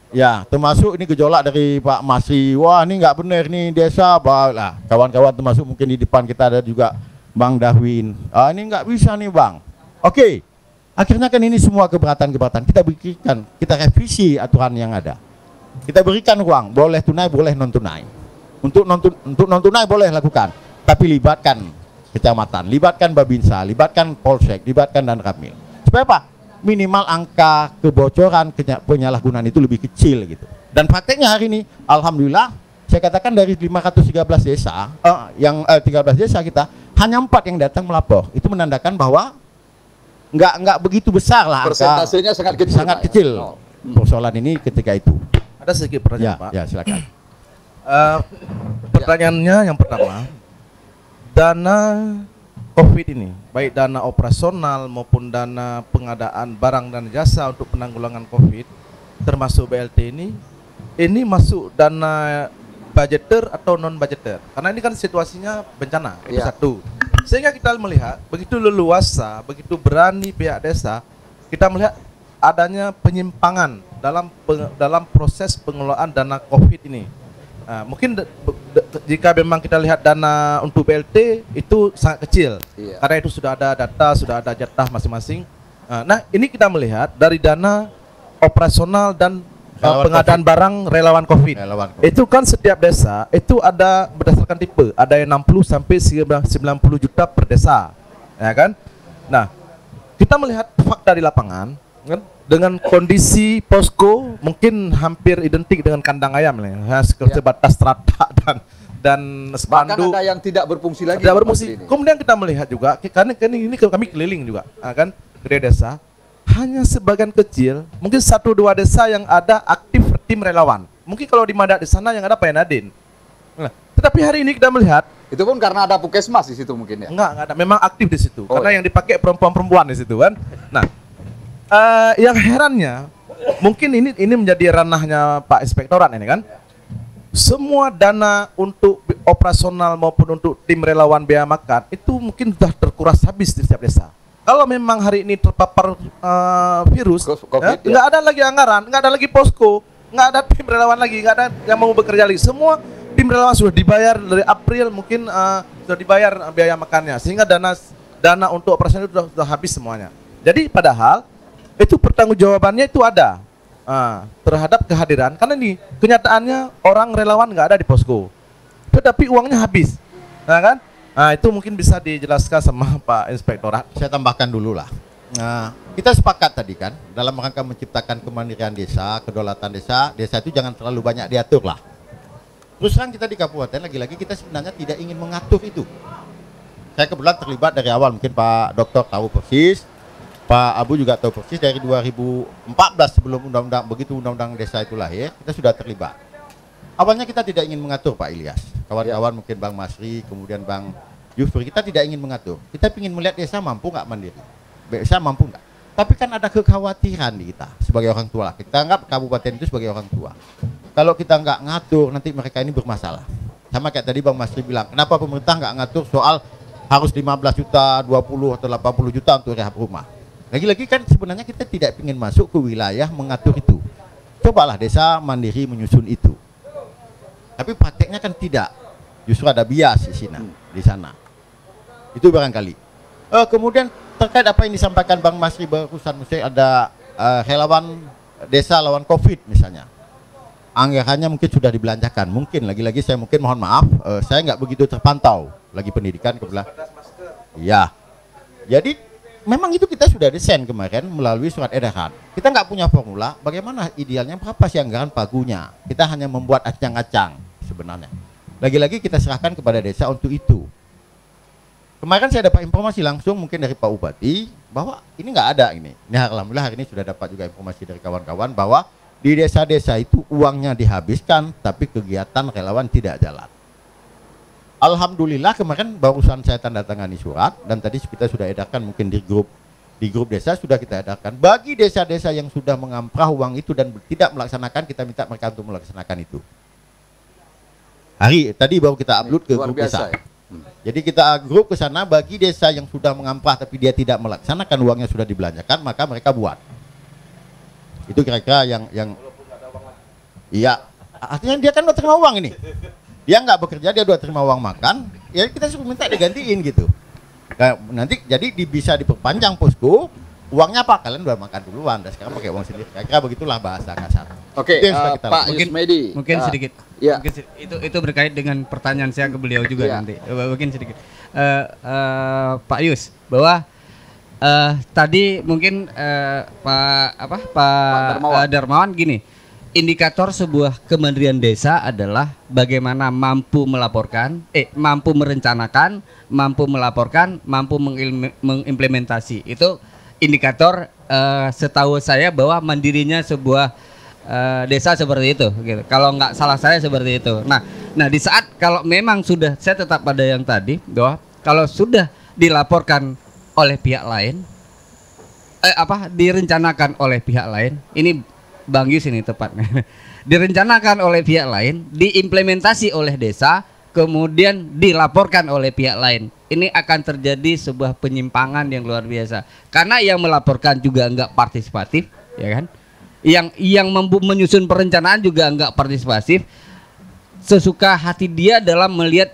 Ya, termasuk ini gejolak dari Pak Masri. Wah, ini nggak benar nih desa, lah. Kawan-kawan termasuk mungkin di depan kita ada juga Bang Darwin. Ini nggak bisa nih Bang. Oke. Akhirnya kan ini semua keberatan-keberatan kita berikan, kita revisi aturan yang ada. Kita berikan uang, boleh tunai, boleh non tunai. Untuk non tunai boleh lakukan, tapi libatkan kecamatan, libatkan Babinsa, libatkan Polsek, libatkan dan Ramil. Supaya apa? Minimal angka kebocoran penyalahgunaan itu lebih kecil gitu. Dan prakteknya hari ini, alhamdulillah, saya katakan dari 513 desa, 13 desa kita, hanya 4 yang datang melapor. Itu menandakan bahwa nggak begitu besar lah. Persentasenya sangat kecil. Sangat kecil. Persoalan ini ketika itu. Ada sedikit pertanyaan, Pak. Ya, silakan. Pertanyaannya yang pertama, dana COVID ini, baik dana operasional maupun dana pengadaan barang dan jasa untuk penanggulangan COVID, termasuk BLT ini masuk dana budgeter atau non budgeter? Karena ini kan situasinya bencana, itu satu. Sehingga kita melihat begitu leluasa, begitu berani pihak desa, kita melihat adanya penyimpangan dalam proses pengelolaan dana COVID ini. Mungkin jika memang kita lihat dana untuk BLT itu sangat kecil, karena itu sudah ada data, sudah ada jatah masing-masing. Nah, ini kita melihat dari dana operasional dan pengadaan barang relawan COVID. Itu kan setiap desa itu ada berdasarkan tipe, ada yang 60 sampai 90 juta per desa, ya kan? Nah, kita melihat fakta di lapangan, kan? Dengan kondisi posko mungkin hampir identik dengan kandang ayam sebatas strata dan spanduk. Bahkan ada yang tidak berfungsi lagi. Tidak berfungsi. Kemudian kita melihat juga, karena ini kami keliling juga, kan, ke desa. hanya sebagian kecil, mungkin 1-2 desa yang ada aktif tim relawan. Mungkin kalau di Mandat di sana yang ada Pak Enadin. Nah, tetapi hari ini kita melihat Itu pun karena ada puskesmas di situ mungkin ya. enggak ada, memang aktif di situ. Oh, karena iya. yang dipakai perempuan-perempuan di situ kan. Nah, yang herannya mungkin ini menjadi ranahnya Pak Inspektorat ini kan. Semua dana untuk operasional maupun untuk tim relawan biaya makan itu mungkin sudah terkuras habis di setiap desa. Kalau memang hari ini terpapar virus, COVID, nggak ada lagi anggaran, nggak ada lagi posko, nggak ada tim relawan lagi, nggak ada yang mau bekerja lagi. Semua tim relawan sudah dibayar dari April, mungkin sudah dibayar biaya makannya, sehingga dana untuk operasional itu sudah habis semuanya. Jadi padahal itu pertanggungjawabannya itu ada terhadap kehadiran, karena ini kenyataannya orang relawan nggak ada di posko, tetapi uangnya habis, nah kan? Nah, itu mungkin bisa dijelaskan sama Pak Inspektorat. Saya tambahkan dulu lah. Nah, kita sepakat tadi kan, dalam rangka menciptakan kemandirian desa, kedaulatan desa, desa itu jangan terlalu banyak diatur lah. Terus terang kita di kabupaten, lagi-lagi kita sebenarnya tidak ingin mengatur itu. Saya kebetulan terlibat dari awal, mungkin Pak Dokter tahu persis, Pak Abu juga tahu persis, dari 2014 sebelum undang-undang desa itu lahir, kita sudah terlibat. Awalnya kita tidak ingin mengatur Pak Ilyas. Kawan-kawan mungkin Bang Masri, kemudian Bang Yufri, kita tidak ingin mengatur. Kita ingin melihat desa mampu nggak mandiri, desa mampu nggak. Tapi kan ada kekhawatiran di kita sebagai orang tua. Kita anggap kabupaten itu sebagai orang tua. Kalau kita nggak ngatur, nanti mereka ini bermasalah. Sama kayak tadi Bang Masri bilang, kenapa pemerintah nggak ngatur soal harus 15 juta, 20 atau 80 juta untuk rehab rumah. Lagi-lagi kan sebenarnya kita tidak ingin masuk ke wilayah mengatur itu. Cobalah desa mandiri menyusun itu. Tapi prakteknya kan tidak, justru ada bias di sana. Itu barangkali. Kemudian terkait apa yang disampaikan Bang Masri barusan, misalnya ada relawan desa lawan COVID misalnya. Anggarannya mungkin sudah dibelanjakan. Mungkin lagi-lagi saya mungkin mohon maaf, saya nggak begitu terpantau lagi pendidikan kebelah. Iya. Jadi memang itu kita sudah desain kemarin melalui surat edaran. Kita nggak punya formula. Bagaimana idealnya berapa sih anggaran pagunya? Kita hanya membuat acang-acang. Sebenarnya lagi-lagi kita serahkan kepada desa untuk itu. Kemarin saya dapat informasi langsung mungkin dari Pak Bupati bahwa ini nggak ada ini. Alhamdulillah hari ini sudah dapat juga informasi dari kawan-kawan bahwa di desa-desa itu uangnya dihabiskan tapi kegiatan relawan tidak jalan. Alhamdulillah kemarin barusan saya tanda tangani surat dan tadi kita sudah edarkan mungkin di grup desa sudah kita edarkan bagi desa-desa yang sudah mengamprah uang itu dan tidak melaksanakan, kita minta mereka untuk melaksanakan itu. Hari tadi baru kita upload ke grup desa. Ya? Jadi kita grup ke sana bagi desa yang sudah mengamprah tapi dia tidak melaksanakan, uangnya sudah dibelanjakan, maka mereka buat. Itu kira-kira yang iya, artinya dia kan udah terima uang ini. Dia nggak bekerja, dia udah terima uang makan, ya kita suruh minta digantiin gitu. Nah, nanti jadi bisa diperpanjang posko, uangnya apa? Kalian udah makan duluan, dan sekarang pakai uang sendiri. Kira-kira begitulah bahasa kasar. Oke, Pak Yusmedi. Mungkin sedikit. Ya. Mungkin itu berkait dengan pertanyaan saya ke beliau juga nanti. Mungkin sedikit. Pak Yus, bahwa tadi mungkin Pak Darmawan gini. Indikator sebuah kemandirian desa adalah bagaimana mampu melaporkan, mampu merencanakan, mampu melaporkan, mampu mengimplementasi. Itu indikator setahu saya bahwa mandirinya sebuah desa seperti itu. Gitu. Kalau nggak salah saya seperti itu. Nah di saat kalau memang sudah, saya tetap pada yang tadi bahwa kalau sudah dilaporkan oleh pihak lain, direncanakan oleh pihak lain, ini Bang Yus ini tepatnya direncanakan oleh pihak lain, diimplementasi oleh desa, kemudian dilaporkan oleh pihak lain. Ini akan terjadi sebuah penyimpangan yang luar biasa. Karena yang melaporkan juga enggak partisipatif, ya kan? Yang menyusun perencanaan juga enggak partisipatif. Sesuka hati dia dalam melihat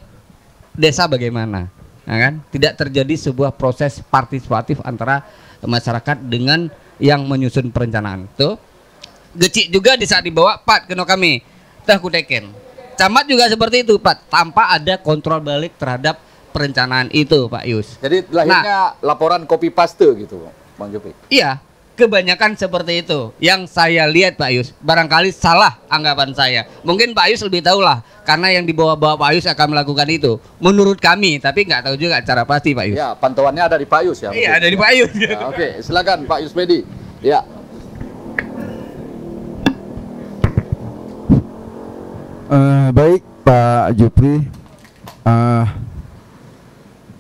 desa bagaimana, ya kan? Tidak terjadi sebuah proses partisipatif antara masyarakat dengan yang menyusun perencanaan. Tuh. Gecik juga di saat dibawa Pat kena kami tah kuteken. Camat juga seperti itu Pak, tanpa ada kontrol balik terhadap perencanaan itu Pak Yus. Jadi lahirnya laporan copy paste gitu Bang Jupri. Iya, kebanyakan seperti itu yang saya lihat Pak Yus. Barangkali salah anggapan saya. Mungkin Pak Yus lebih tahu lah, karena yang dibawa-bawa Pak Yus akan melakukan itu. Menurut kami, tapi nggak tahu juga cara pasti Pak Yus. Ya, pantauannya ada di Pak Yus ya. Iya, ada di Pak Yus. Nah, oke, silakan Pak Yusmedi. Ya. Baik Pak Jupri,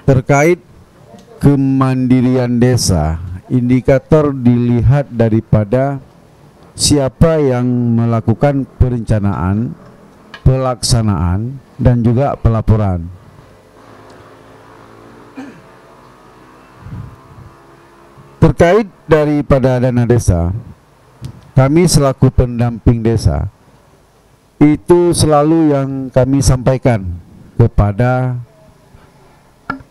terkait kemandirian desa, indikator dilihat daripada siapa yang melakukan perencanaan, pelaksanaan, dan juga pelaporan. Terkait daripada dana desa, kami selaku pendamping desa itu selalu yang kami sampaikan kepada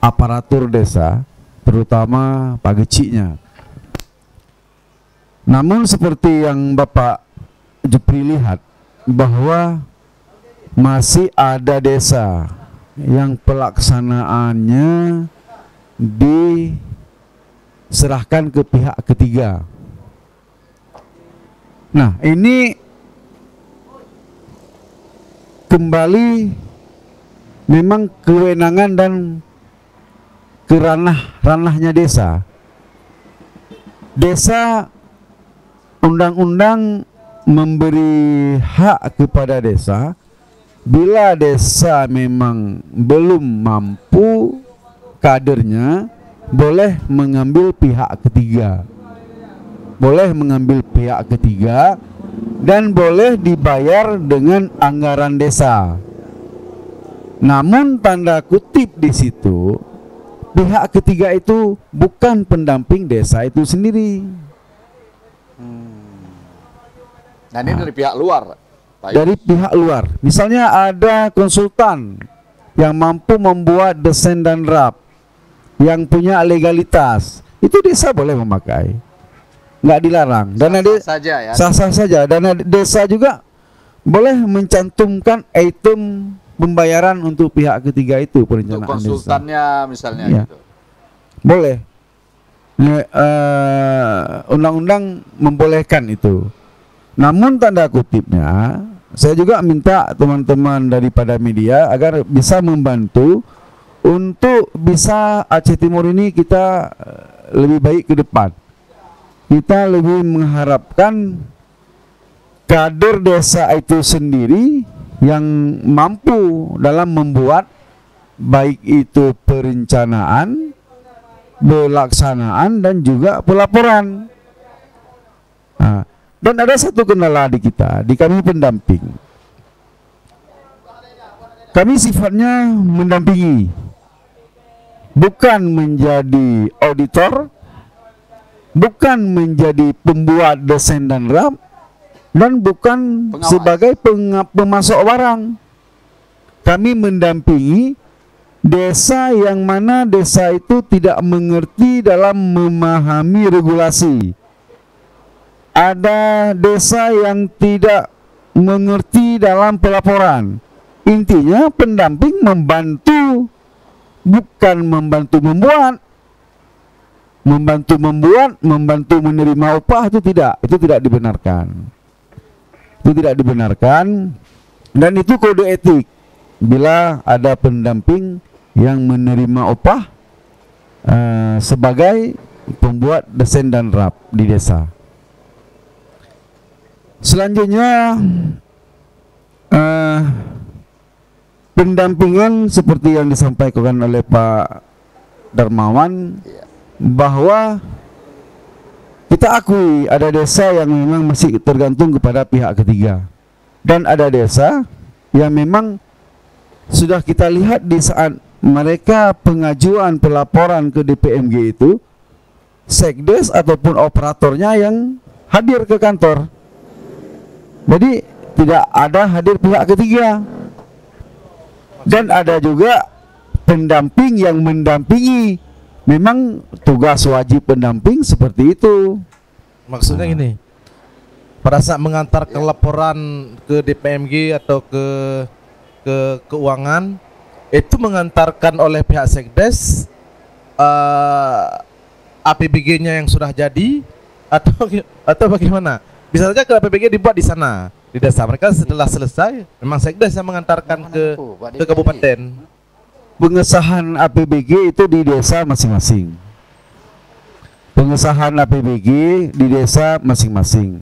aparatur desa, terutama Pak Geciknya. Namun seperti yang Bapak Jupri lihat, bahwa masih ada desa yang pelaksanaannya diserahkan ke pihak ketiga. Nah, ini kembali memang kewenangan dan ranahnya desa. Desa, undang-undang memberi hak kepada desa bila desa memang belum mampu kadernya, boleh mengambil pihak ketiga. Boleh mengambil pihak ketiga dan boleh dibayar dengan anggaran desa. Namun tanda kutip di situ, pihak ketiga itu bukan pendamping desa itu sendiri. Nah, ini dari pihak luar, Pak Yus. Dari pihak luar. Misalnya ada konsultan yang mampu membuat desain dan draft, yang punya legalitas, itu desa boleh memakai, nggak dilarang. Dana saja ya. Sah-sah saja. Dana desa juga boleh mencantumkan item pembayaran untuk pihak ketiga itu, perencanaan untuk konsultannya desa. misalnya Ya. gitu. Boleh. Undang-undang membolehkan itu. Namun tanda kutipnya, saya juga minta teman-teman daripada media agar bisa membantu untuk bisa Aceh Timur ini kita lebih baik ke depan. Kita lebih mengharapkan kader desa itu sendiri yang mampu dalam membuat baik itu perencanaan, pelaksanaan, dan juga pelaporan. Nah, dan ada satu kendala di kita, di kami pendamping. Kami sifatnya mendampingi, bukan menjadi auditor, bukan menjadi pembuat desain dan draft, dan bukan Pengawas. sebagai pemasok barang. Kami mendampingi desa yang mana desa itu tidak mengerti dalam memahami regulasi. Ada desa yang tidak mengerti dalam pelaporan. Intinya pendamping membantu, bukan membantu membuat. Membantu membuat, membantu menerima upah, itu tidak dibenarkan. Itu tidak dibenarkan, dan itu kode etik. Bila ada pendamping yang menerima upah sebagai pembuat desain dan draft di desa. Selanjutnya pendampingan seperti yang disampaikan oleh Pak Darmawan, bahwa kita akui ada desa yang memang masih tergantung kepada pihak ketiga, dan ada desa yang memang sudah kita lihat di saat mereka pengajuan pelaporan ke DPMG itu, sekdes ataupun operatornya yang hadir ke kantor. Jadi tidak ada hadir pihak ketiga. Dan ada juga pendamping yang mendampingi. Memang tugas wajib pendamping seperti itu. Maksudnya gini, pada saat mengantarkan laporan ke DPMG atau ke keuangan, itu mengantarkan oleh pihak sekdes APBG-nya yang sudah jadi atau bagaimana? Bisa saja ke APBG dibuat di sana, di desa. Mereka setelah selesai, memang sekdes yang mengantarkan ke kabupaten. Pengesahan APBG itu di desa masing-masing. pengesahan APBG di desa masing-masing.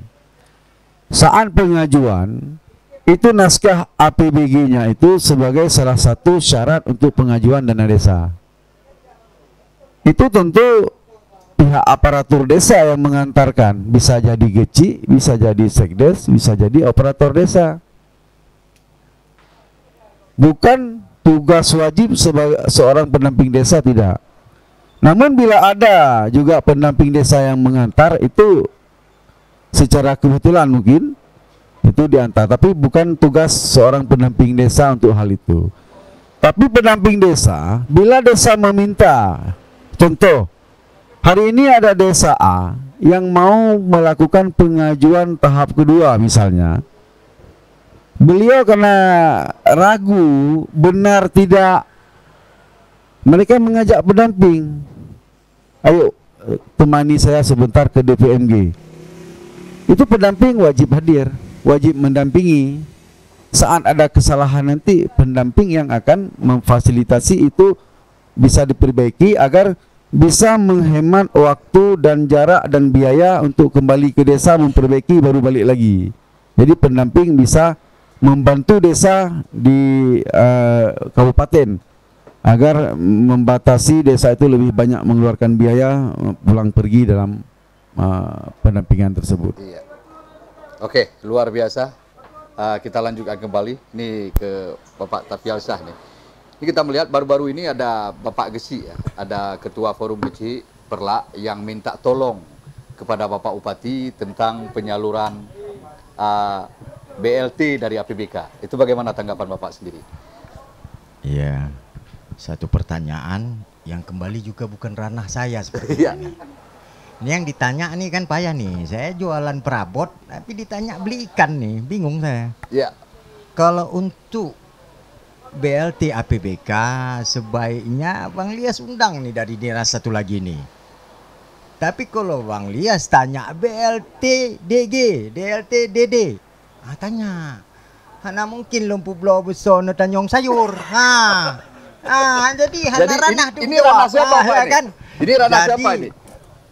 Saat pengajuan itu naskah APBG-nya itu sebagai salah satu syarat untuk pengajuan dana desa. Itu tentu pihak aparatur desa yang mengantarkan, bisa jadi GC, bisa jadi sekdes, bisa jadi operator desa. Bukan tugas wajib sebagai seorang pendamping desa, tidak. Namun bila ada juga pendamping desa yang mengantar, itu secara kebetulan mungkin itu diantar, tapi bukan tugas seorang pendamping desa untuk hal itu. Tapi pendamping desa, bila desa meminta, contoh, hari ini ada desa A yang mau melakukan pengajuan tahap kedua misalnya. Beliau karena ragu benar tidak, mereka mengajak pendamping, ayo temani saya sebentar ke DPMG. Itu pendamping wajib hadir, wajib mendampingi. Saat ada kesalahan nanti pendamping yang akan memfasilitasi itu bisa diperbaiki agar bisa menghemat waktu dan jarak dan biaya untuk kembali ke desa memperbaiki baru balik lagi. Jadi pendamping bisa membantu desa di kabupaten agar membatasi desa itu lebih banyak mengeluarkan biaya pulang pergi dalam pendampingan tersebut. Iya. Oke, luar biasa. Kita lanjutkan kembali. Ini ke Bapak Tafialsyah nih. Ini kita melihat baru-baru ini ada Bapak Gesi, ya. Ada Ketua Forum Gesi Perlak yang minta tolong kepada Bapak Upati tentang penyaluran BLT dari APBK. Itu bagaimana tanggapan Bapak sendiri? Iya, satu pertanyaan yang kembali juga bukan ranah saya seperti Iya. ini. Ini yang ditanya nih kan payah nih. Saya jualan perabot, tapi ditanya beli ikan nih, bingung saya. Iya. Kalau untuk BLT APBK sebaiknya Bang Lias undang nih dari dinas satu lagi nih. Tapi kalau Bang Lias tanya BLT DG, DLT DD, tanya. Hana mungkin lumpuh belau besar tanyong sayur. Jadi hana ranah ini ranah siapa Pak ini? kan? Ini ranah siapa ini?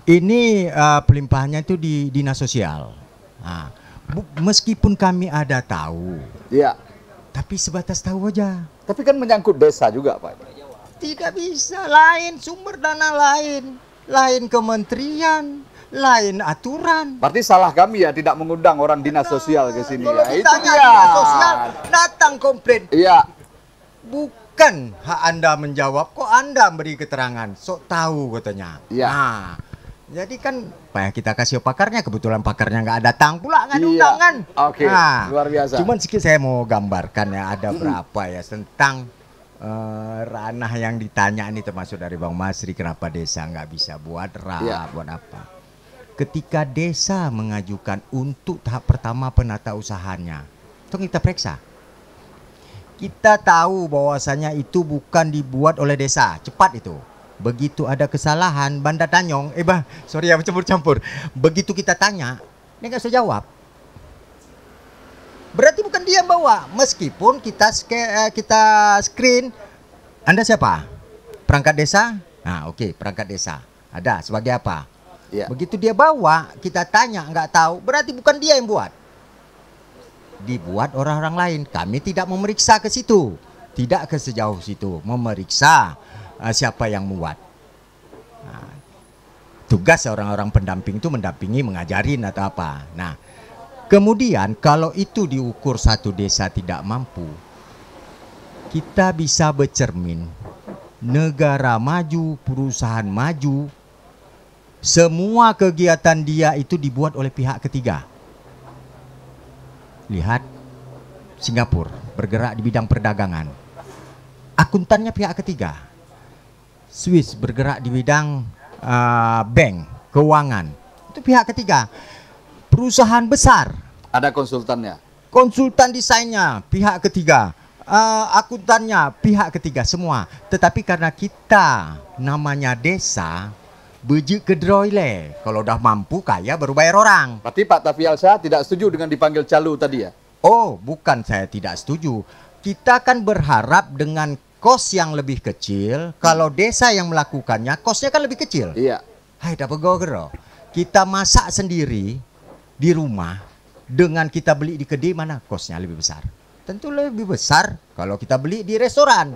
Ini pelimpahannya itu di dinas sosial. Meskipun kami ada tahu, Iya. tapi sebatas tahu aja. Tapi kan menyangkut desa juga Pak. Tidak bisa, lain sumber dana lain kementerian, lain aturan. Berarti salah kami ya tidak mengundang orang dinas sosial ke sini Kalau ya. Itu ditanya dia. dinas sosial, datang komplain. Iya. Bukan hak Anda menjawab, kok Anda beri keterangan, sok tahu katanya. Iya. Jadi kan kita kasih pakarnya, kebetulan pakarnya nggak datang pula, nggak Iya. diundang kan. Oke, luar biasa. Cuman sedikit saya mau gambarkan ya, ada berapa ya tentang ranah yang ditanya ini, termasuk dari Bang Masri, kenapa desa nggak bisa buat Iya. buat apa. Ketika desa mengajukan untuk tahap pertama penata usahanya, itu kita periksa. Kita tahu bahwasanya itu bukan dibuat oleh desa, cepat itu. Begitu ada kesalahan, Banda Tanyong, sorry ya campur-campur. Begitu kita tanya, dia nggak bisa jawab. Berarti bukan dia yang bawa. Meskipun kita screen, Anda siapa? Perangkat desa? Oke, perangkat desa. Ada sebagai apa? Iya. Begitu dia bawa, kita tanya nggak tahu, berarti bukan dia yang buat. Dibuat orang-orang lain. Kami tidak memeriksa ke situ, tidak ke sejauh situ, memeriksa siapa yang membuat. Tugas orang-orang pendamping itu mendampingi, mengajarin atau apa. Nah, kemudian kalau itu diukur satu desa tidak mampu, kita bisa bercermin. Negara maju, perusahaan maju, semua kegiatan dia itu dibuat oleh pihak ketiga. Lihat Singapura bergerak di bidang perdagangan, akuntannya pihak ketiga. Swiss bergerak di bidang bank, keuangan, itu pihak ketiga. Perusahaan besar Ada konsultannya. konsultan desainnya pihak ketiga, akuntannya pihak ketiga semua. Tetapi karena kita namanya desa, bejek kedroile, kalau udah mampu kaya baru bayar orang. Berarti Pak Tafialsyah tidak setuju dengan dipanggil calu tadi ya? Oh, bukan saya tidak setuju. Kita kan berharap dengan kos yang lebih kecil, kalau desa yang melakukannya kosnya kan lebih kecil. Iya. Hai dapat goro. Kita masak sendiri di rumah dengan kita beli di kedai, mana kosnya lebih besar? Tentu lebih besar kalau kita beli di restoran.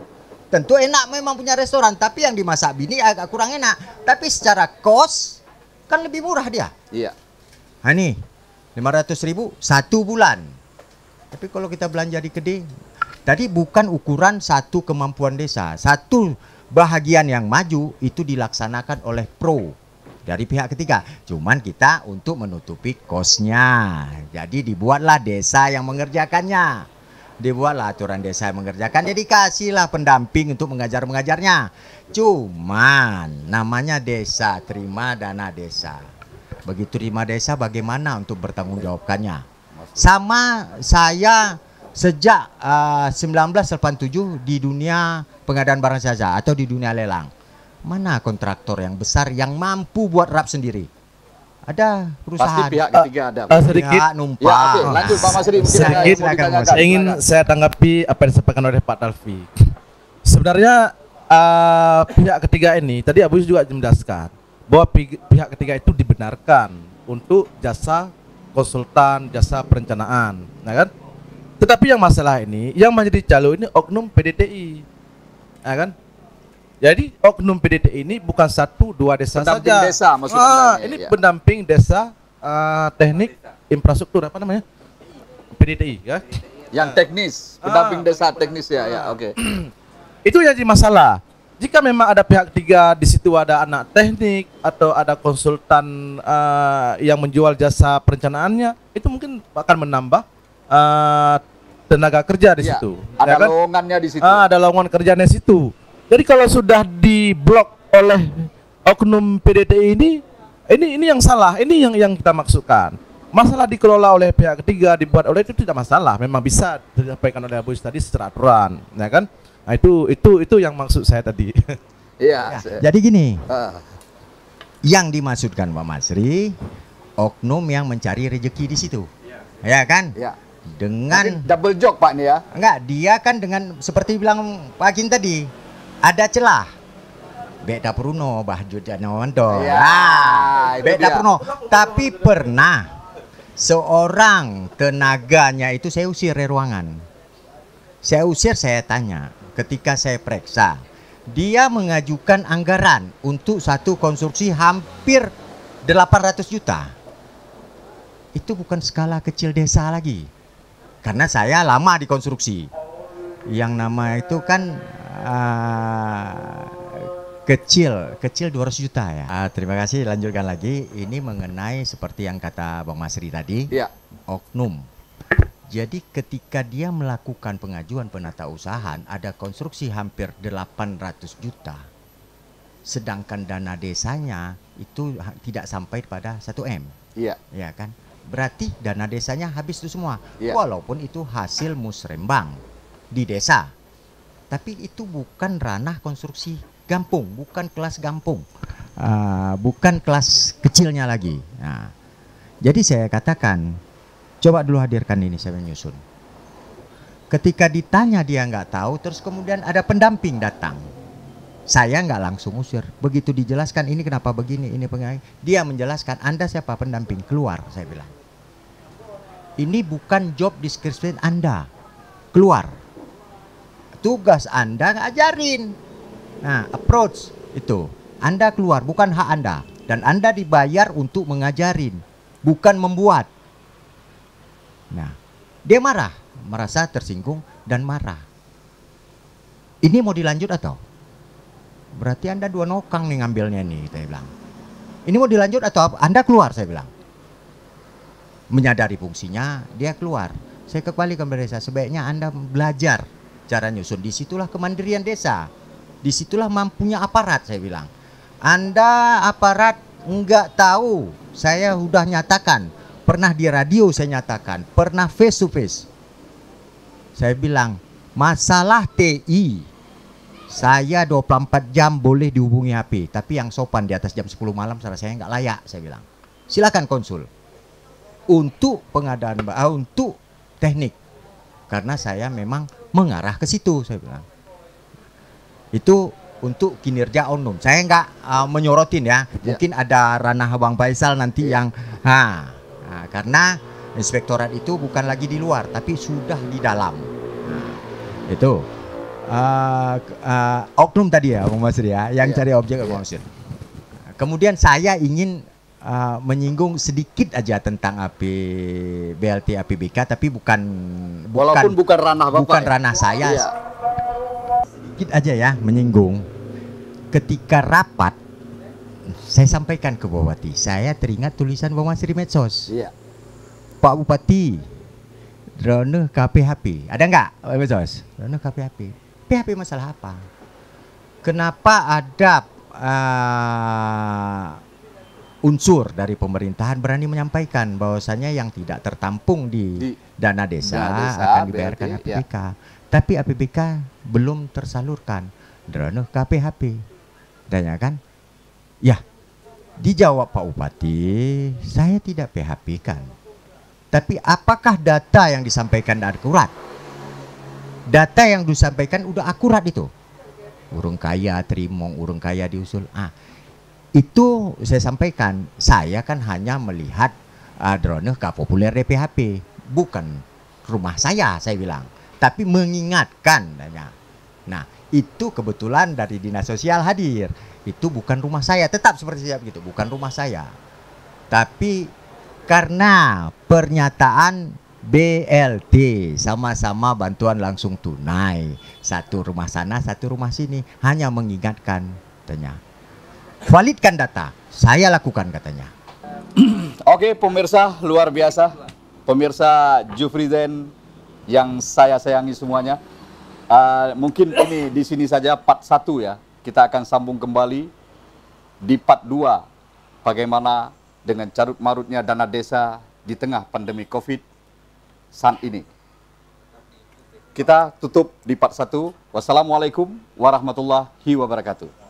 Tentu enak memang punya restoran, tapi yang dimasak bini agak kurang enak. Tapi secara kos kan lebih murah dia. Iya. Nah nih 500.000 1 bulan. Tapi kalau kita belanja di kedai, tadi bukan ukuran satu kemampuan desa. Satu bahagian yang maju itu dilaksanakan oleh pro dari pihak ketiga. Cuman kita untuk menutupi kosnya. Jadi dibuatlah desa yang mengerjakannya. Dibuatlah aturan desa yang mengerjakan. Jadi kasihlah pendamping untuk mengajarnya. Cuman namanya desa, terima dana desa. Begitu terima desa bagaimana untuk bertanggung jawabkannya? Sama saya sejak 1987 di dunia pengadaan barang jasa atau di dunia lelang. Mana kontraktor yang besar yang mampu buat RAP sendiri? Ada perusahaan. Pasti pihak ketiga ada. Sedikit Pihak numpang. Ya, oke, lanjut Pak Masri. Mungkin ada yang Sedikit, mau silakan, ditanyakan. Mas. Ingin saya tanggapi apa yang disampaikan oleh Pak Dalfi. Sebenarnya pihak ketiga ini tadi Abu Yus juga menjelaskan bahwa pihak ketiga itu dibenarkan untuk jasa konsultan, jasa perencanaan, ya kan? Tetapi yang masalah ini, yang menjadi calo ini oknum PDTI, ya kan? Jadi oknum PDTI ini bukan 1-2 desa Pendamping saja. desa maksud Anda nih, Ini ya. pendamping desa, teknik, infrastruktur apa namanya? PDTI, ya? Yang teknis, pendamping desa teknis ya, ya, oke. Itu yang jadi masalah. Jika memang ada pihak ketiga di situ, ada anak teknik atau ada konsultan yang menjual jasa perencanaannya, itu mungkin akan menambah tenaga kerja di Ya, situ. ada ya kan? lowongannya di situ. Ada lowongan kerjanya di situ. Jadi kalau sudah diblok oleh oknum PDTI ini yang salah. Ini yang kita maksudkan. Masalah dikelola oleh pihak ketiga, dibuat oleh itu tidak masalah. Memang bisa disampaikan oleh Abu Yus tadi secara aturan, ya kan? Nah, itu yang maksud saya tadi. Iya. Jadi gini, Ah, yang dimaksudkan Pak Masri, oknum yang mencari rezeki di situ, ya kan? ya. Dengan Nanti double job Pak nih ya. enggak, dia kan dengan seperti bilang Pak Akin tadi, ada celah. Beda Pruno, Bahjud Janawanto. Ya, itu Beda dia. Pruno. Tapi pernah seorang tenaganya itu saya usir dari ruangan. Saya usir, saya tanya, ketika saya periksa, dia mengajukan anggaran untuk satu konstruksi hampir 800 juta. Itu bukan skala kecil desa lagi. Karena saya lama di konstruksi. Yang nama itu kan kecil 200 juta ya. Terima kasih, lanjutkan lagi. Ini mengenai seperti yang kata Bang Masri tadi, Iya. oknum. Jadi ketika dia melakukan pengajuan penatausahaan, ada konstruksi hampir 800 juta. Sedangkan dana desanya itu tidak sampai pada 1 M. Iya. Ya kan? Berarti dana desanya habis itu semua. Iya. Walaupun itu hasil musrembang di desa. Tapi itu bukan ranah konstruksi gampung, bukan kelas gampung. Bukan kelas kecilnya lagi. Nah, jadi saya katakan, coba dulu hadirkan ini, saya menyusun. Ketika ditanya dia nggak tahu, terus kemudian ada pendamping datang. Saya nggak langsung usir. Begitu dijelaskan ini kenapa begini, ini pengaruh. Dia menjelaskan, Anda siapa pendamping? Keluar, saya bilang. Ini bukan job description Anda. Keluar. Tugas Anda ngajarin. Nah, approach itu. Anda keluar, bukan hak Anda. Dan Anda dibayar untuk mengajarin, bukan membuat. Nah, dia marah, merasa tersinggung dan marah. Ini mau dilanjut atau? Berarti Anda 2 nokang nih ngambilnya nih, saya bilang. Ini mau dilanjut atau Anda keluar, saya bilang. Menyadari fungsinya, dia keluar. Saya kembali ke desa, sebaiknya Anda belajar cara nyusun. Disitulah kemandirian desa. Disitulah mampunya aparat, saya bilang. Anda aparat enggak tahu, saya sudah nyatakan. Pernah di radio saya nyatakan, pernah face to face. Saya bilang, masalah TI, saya 24 jam boleh dihubungi HP, tapi yang sopan di atas jam 10 malam saya nggak layak, saya bilang. Silakan konsul. Untuk pengadaan, untuk teknik. Karena saya memang mengarah ke situ, saya bilang. Itu untuk kinerja oknum. Saya nggak menyorotin ya. Mungkin ada ranah Bang Faisal nanti yang karena inspektorat itu bukan lagi di luar tapi sudah di dalam. Itu oknum tadi ya Bang Masri ya, yang cari objek Bang Masri. Kemudian saya ingin menyinggung sedikit aja tentang BLT APBK, tapi walaupun bukan ranah Bapak. Bukan ranah saya. Sedikit aja ya menyinggung. Ketika rapat, saya sampaikan ke Bupati, saya teringat tulisan Bang Masri medsos. Pak Bupati, drone KPHP, ada nggak medsos? Drone KPHP. PHP masalah apa? Kenapa ada unsur dari pemerintahan berani menyampaikan bahwasanya yang tidak tertampung di dana desa akan dibayarkan APBK, tapi APBK belum tersalurkan. Drone KPHP, dan ya kan? Ya, dijawab Pak Bupati, saya tidak PHP kan. Tapi apakah data yang disampaikan akurat? Data yang disampaikan udah akurat itu. Urung kaya terimong, urung kaya diusul. Itu saya sampaikan. Saya kan hanya melihat drone populer DPHP, bukan rumah saya bilang. Tapi mengingatkan. Nah, itu kebetulan dari Dinas Sosial hadir. Itu bukan rumah saya, tetap seperti saya begitu, bukan rumah saya. Tapi karena pernyataan BLT sama-sama bantuan langsung tunai, satu rumah sana satu rumah sini, hanya mengingatkan katanya. Validkan data, saya lakukan katanya. Oke pemirsa luar biasa, pemirsa Jufri Zen yang saya sayangi semuanya. Mungkin ini di sini saja part 1 ya. Kita akan sambung kembali di part 2. Bagaimana dengan carut marutnya dana desa di tengah pandemi COVID saat ini. Kita tutup di part 1. Wassalamualaikum warahmatullahi wabarakatuh.